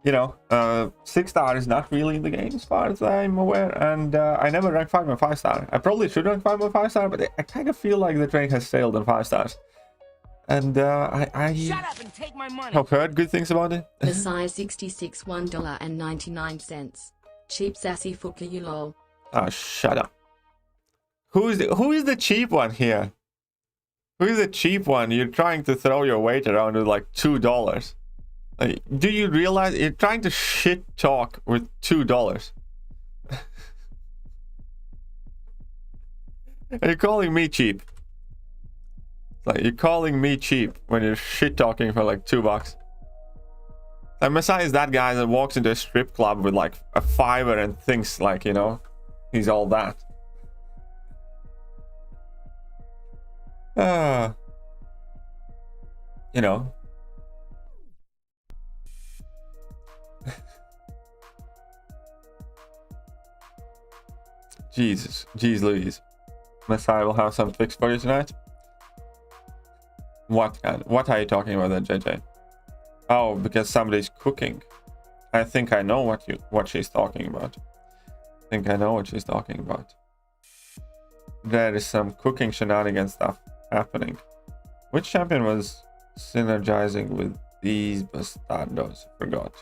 you know, 6-star is not really in the game as far as I'm aware. And I never ranked 5 and 5-star. I probably should rank 5 and 5-star, but I kind of feel like the train has sailed on 5 stars. And I Shut up and take my money. have heard good things about it. Messiah 66 $1.99. Cheap sassy fucker you lol. Oh, shut up. Who is the cheap one here? Who is the cheap one? You're trying to throw your weight around with like $2. Like, do you realize you're trying to shit talk with $2? Are you calling me cheap? Like, you're calling me cheap when you're shit talking for like $2. Like, Messiah is that guy that walks into a strip club with like a $5 and thinks like, you know, he's all that. You know. Jesus, jeez Louise. Messiah will have some fix for you tonight. What are you talking about then, JJ? Oh, because somebody's cooking. I think I know what she's talking about. I think I know what she's talking about. There is some cooking shenanigan stuff happening. Which champion was synergizing with these bastardos? Forgot.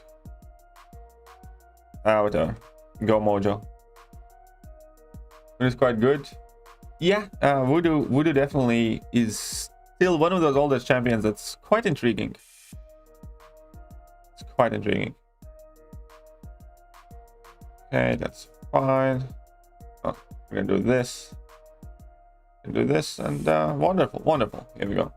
Whatever. Go Mojo. It is quite good. Yeah, Voodoo definitely is still one of those oldest champions that's quite intriguing. It's quite intriguing. Okay, that's fine. Oh, we're gonna do this. Do this, and wonderful, wonderful. Here we go.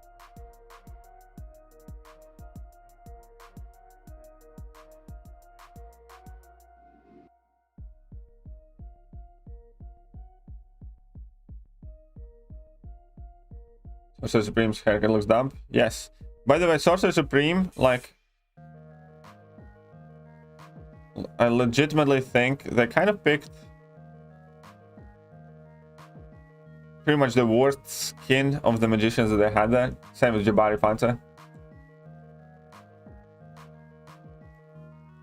Sorcerer Supreme's haircut looks dumb. Yes. By the way, Sorcerer Supreme, like, I legitimately think they kind of picked pretty much the worst skin of the magicians that they had there. Same with Jabari Panta.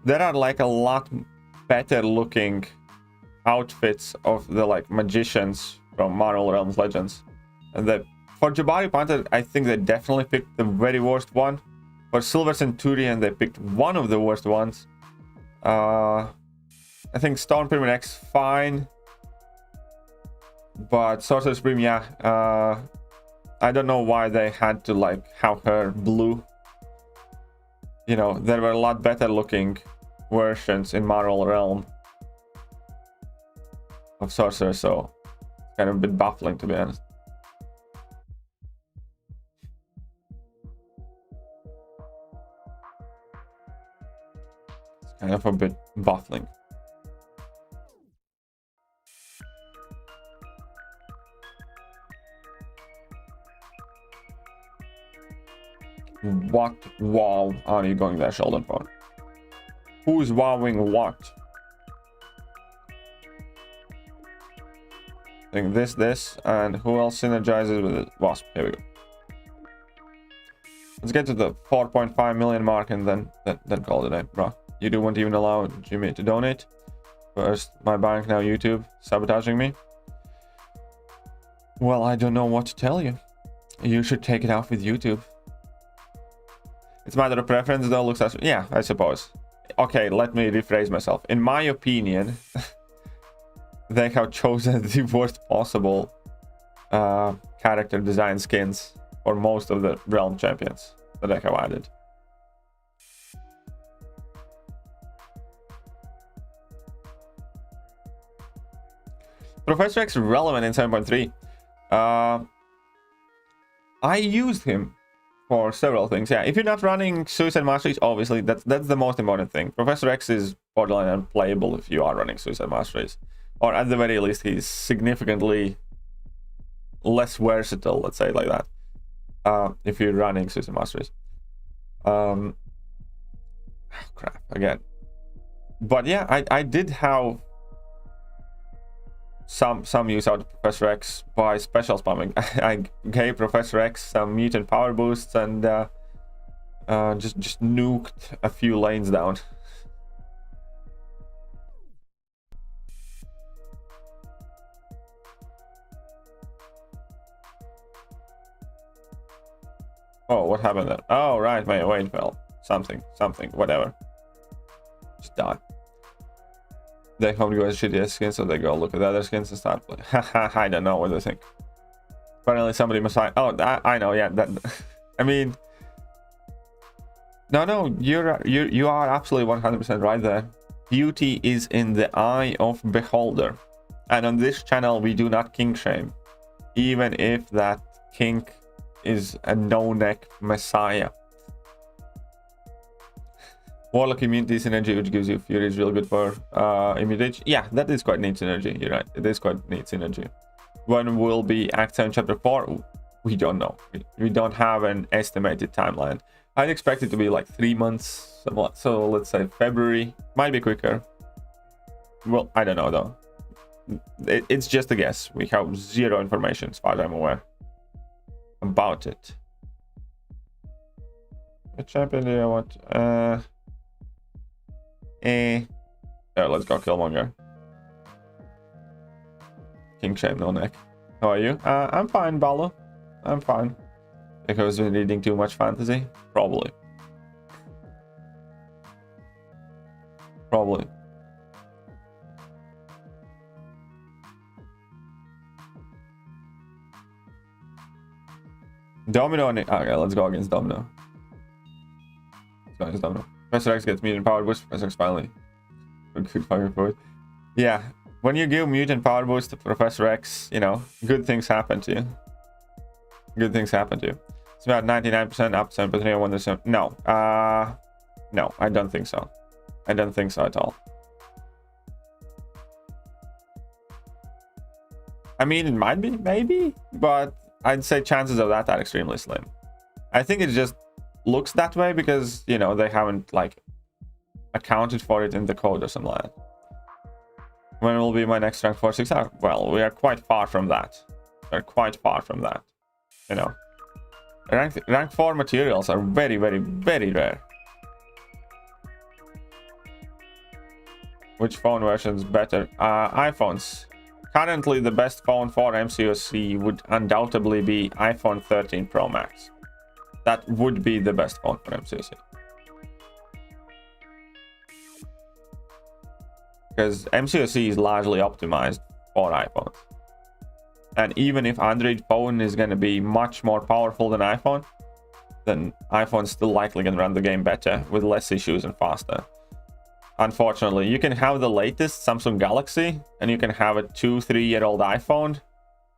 There are like a lot better looking outfits of the like magicians from Marvel Realms Legends. And for Jabari Panta, I think they definitely picked the very worst one. For Silver Centurion, they picked one of the worst ones. I think Stone Pyramid X, fine. But Sorcerer Supreme, yeah. I don't know why they had to like have her blue. You know, there were a lot better looking versions in Marvel Realm of Sorcerer, so it's kind of a bit baffling, to be honest. It's kind of a bit baffling. What wow are you going there, Sheldon, for? Who's wowing what? I think this, and who else synergizes with it? Wasp. Here we go. Let's get to the 4.5 million mark and then call it a day, bro. You won't even allow Jimmy to donate. First, my bank, now YouTube, sabotaging me. Well, I don't know what to tell you. You should take it out with YouTube. It's a matter of preference, though. Looks as yeah, I suppose. Okay, let me rephrase myself. In my opinion, they have chosen the worst possible character design skins for most of the realm champions that they have added. Professor X relevant in 7.3. I used him for several things. Yeah, if you're not running Suicide Masteries, obviously that's the most important thing. Professor X is borderline unplayable if you are running Suicide Masteries, or at the very least he's significantly less versatile, let's say it like that, if you're running Suicide Masteries. Oh, crap again. But yeah, I did have some use out of Professor X by special spamming. I gave Professor X some mutant power boosts and just nuked a few lanes down. Oh, what happened there? Oh, right, my weight fell. Something, whatever. Just die. They come to us shitty skins, so they go look at the other skins and start playing. Haha, I don't know what they think. Apparently somebody must find... Oh, I know, yeah. That, I mean... No, you are absolutely 100% right there. Beauty is in the eye of beholder. And on this channel, we do not kink shame. Even if that kink is a no-neck messiah. Warlock immunity synergy, which gives you Fury, is real good for immunity. Yeah, that is quite neat synergy. You're right. It is quite neat synergy. When will be Act 7 Chapter 4? We don't know. We don't have an estimated timeline. I'd expect it to be like 3 months. So let's say February. Might be quicker. Well, I don't know though. It's just a guess. We have zero information as far as I'm aware about it. What champion do I want? Let's go Killmonger. King shame, no neck. How are you? I'm fine, Ballo. I'm fine. Because we're reading too much fantasy? Probably. Domino. Okay, let's go against Domino. Let's go against Domino. Professor X gets mutant power boost. Professor X finally. Good fire forward. Yeah, when you give mutant power boost to Professor X, you know, good things happen to you. Good things happen to you. It's about 99% up, 7%. I wonder. No, no, I don't think so. I don't think so at all. I mean, it might be, maybe, but I'd say chances of that are extremely slim. I think it just looks that way because, you know, they haven't like accounted for it in the code or something like that. When will be my next rank 4-6 hour? Well, we are quite far from that. We're quite far from that. You know, rank 4 materials are very, very, very rare. Which phone version is better? iPhones. Currently, the best phone for MCOC would undoubtedly be iPhone 13 Pro Max. That would be the best phone for MCOC. Because MCOC is largely optimized for iPhones. And even if Android phone is going to be much more powerful than iPhone, then iPhone's still likely going to run the game better with less issues and faster. Unfortunately, you can have the latest Samsung Galaxy and you can have a 2-3-year-old iPhone,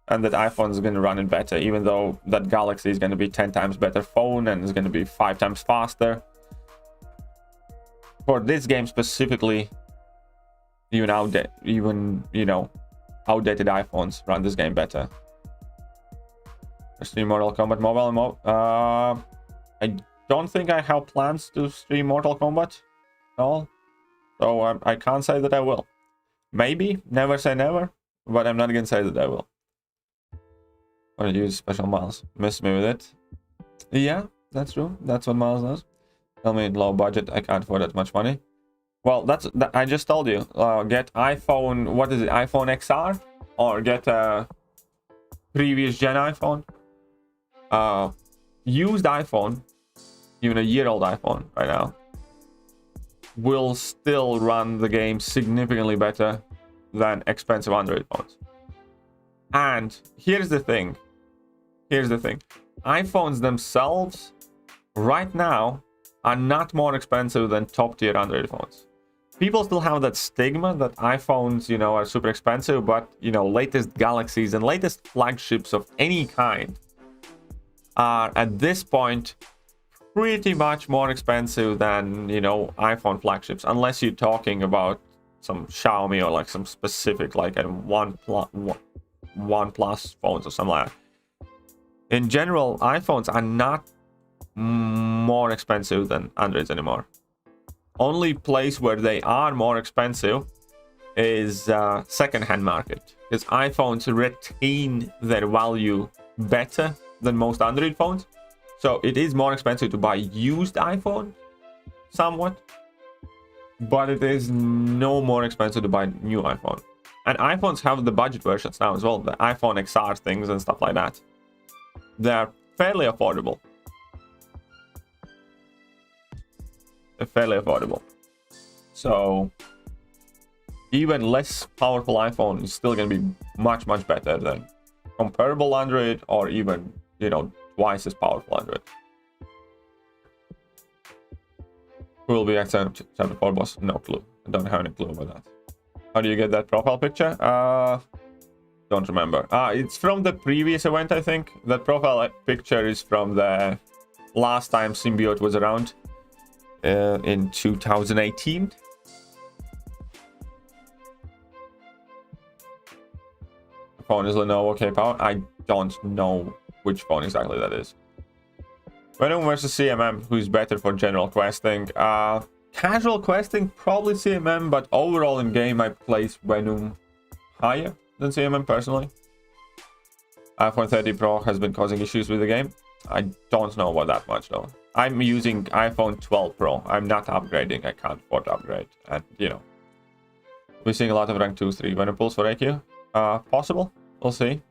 and that iPhone is going to run it better, even though that Galaxy is going to be 10 times better phone and is going to be 5 times faster. For this game specifically, even you know, outdated iPhones run this game better. Stream Mortal Kombat mobile and I don't think I have plans to stream Mortal Kombat at all. So I can't say that I will. Maybe, never say never, but I'm not gonna say that I will. I want to use special Miles. Miss me with it. Yeah, that's true. That's what Miles does. Tell me low budget, I can't afford that much money. Well, I just told you. Get iPhone, what is it, iPhone XR? Or get a previous gen iPhone. Used iPhone, even a year-old iPhone right now, will still run the game significantly better than expensive Android phones. And here's the thing. iPhones themselves right now are not more expensive than top-tier Android phones. People still have that stigma that iPhones, you know, are super expensive, but, you know, latest Galaxies and latest flagships of any kind are at this point pretty much more expensive than, you know, iPhone flagships, unless you're talking about some Xiaomi or like some specific like a OnePlus phones or something like that. In general, iPhones are not more expensive than Androids anymore. Only place where they are more expensive is second-hand market, because iPhones retain their value better than most Android phones. So it is more expensive to buy used iPhone, somewhat, but it is no more expensive to buy new iPhone. And iPhones have the budget versions now as well, the iPhone XR things and stuff like that. They're fairly affordable. They're fairly affordable. So even less powerful iPhone is still going to be much, much better than comparable Android, or even, you know, twice as powerful Android. Who will be at 74 boss? No clue. I don't have any clue about that. How do you get that profile picture? Don't remember. It's from the previous event, I think. That profile picture is from the last time Symbiote was around in 2018. The phone is Lenovo K-Power. I don't know which phone exactly that is. Venom versus CMM, who's better for general questing? Casual questing, probably CMM, but overall in game, I place Venom higher than CMM personally. iPhone 30 Pro has been causing issues with the game. I don't know about that much though. I'm using iPhone 12 Pro. I'm not upgrading. I can't afford to upgrade. And, you know, we're seeing a lot of rank 2, 3 Venom pulls for AQ. Possible. We'll see.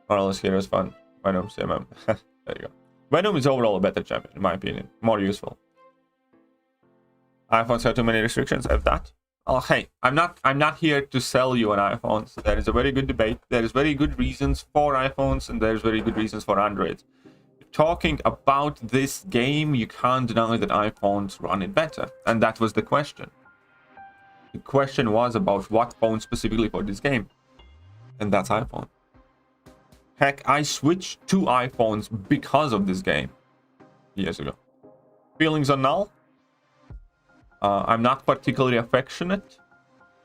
Morales here is fun. Venom, CMM. There you go. Venom is overall a better champion, in my opinion. More useful. iPhones have too many restrictions. I have that. Oh, hey, I'm not here to sell you an iPhone. So there is a very good debate. There is very good reasons for iPhones, and there's very good reasons for Android. Talking about this game, you can't deny that iPhones run it better, and that was the question. The question was about what phone specifically for this game, and that's iPhone. Heck, I switched to iPhones because of this game years ago. Feelings on null? I'm not particularly affectionate.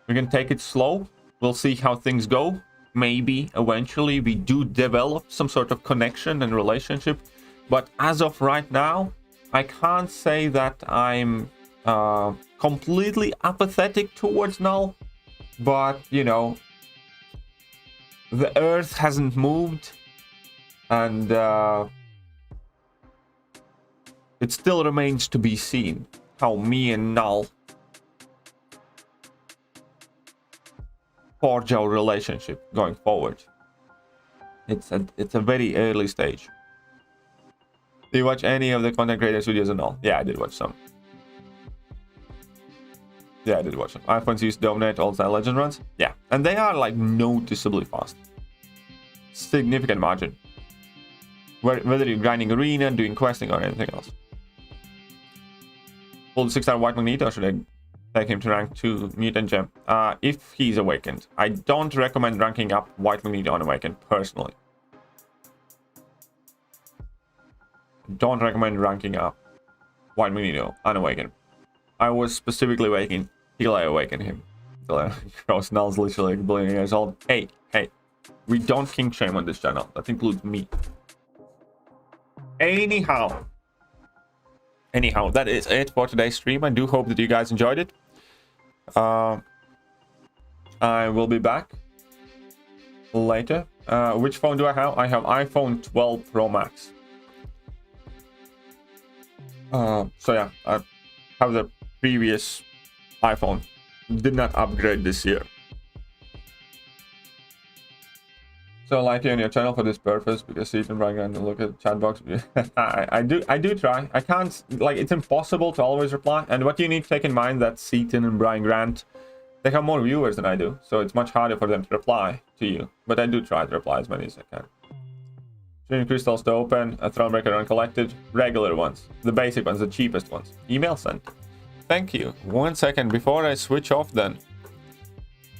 We can take it slow. We'll see how things go. Maybe eventually we do develop some sort of connection and relationship. But as of right now, I can't say that I'm completely apathetic towards null. But, you know, the earth hasn't moved. And it still remains to be seen how me and null forge our relationship going forward. It's a very early stage. Do you watch any of the content creators videos and all? Yeah, I did watch some. Yeah, I did watch them. iPhones use dominate all-style legend runs. Yeah, and they are like noticeably fast. Significant margin. Whether you're grinding arena, doing questing, or anything else. Pull the 6-star White Magneto, or should I take him to rank 2 Mutant Gem? If he's awakened. I don't recommend ranking up White Magneto on Awakened, personally. Don't recommend ranking up White Magneto on Awakened. I was specifically waiting till I awaken him. Gross, Null's literally like a billion years old. Hey, we don't kink shame on this channel. That includes me. Anyhow, that is it for today's stream. I do hope that you guys enjoyed it. I will be back later. Which phone do I have? I have iPhone 12 Pro Max. So yeah, I have the previous iPhone. Did not upgrade this year. So like you on your channel for this purpose, because you can bring and look at the chat box. I do try. I can't, like, it's impossible to always reply. And what you need to take in mind that Seaton and Brian Grant, they have more viewers than I do, so it's much harder for them to reply to you. But I do try to reply as many as I can. Streaming crystals to open, a Thronebreaker uncollected, regular ones, the basic ones, the cheapest ones. Email sent. Thank you. 1 second before I switch off then.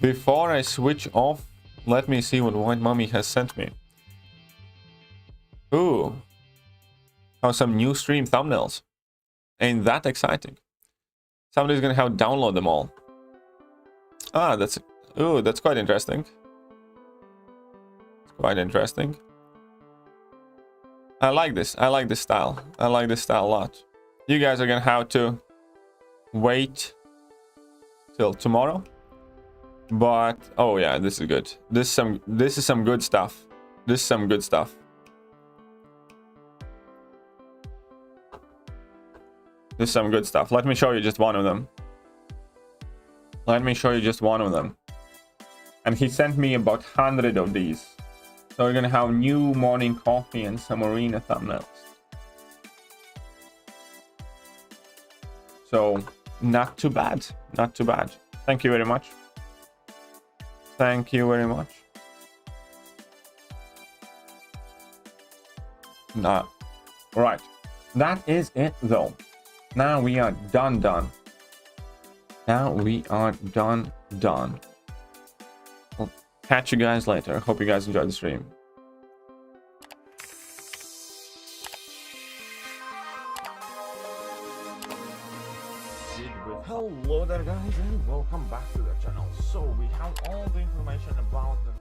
Before I switch off, let me see what White Mummy has sent me. Ooh. Oh, some new stream thumbnails. Ain't that exciting? Somebody's gonna have to download them all. Ah, that's quite interesting. It's quite interesting. I like this. I like this style. I like this style a lot. You guys are gonna have to wait till tomorrow But oh yeah, this is good. This is some good stuff. This is some good stuff. This is some good stuff. Let me show you just one of them. Let me show you just one of them. And he sent me about 100 of these. So we're gonna have new morning coffee and some arena thumbnails. So not too bad. Not too bad. Thank you very much. Thank you very much. Nah. Right. That is it though. Now we are done. Now we are done. I'll catch you guys later. Hope you guys enjoyed the stream. Hello there guys and welcome back to the channel. So we have all the information about the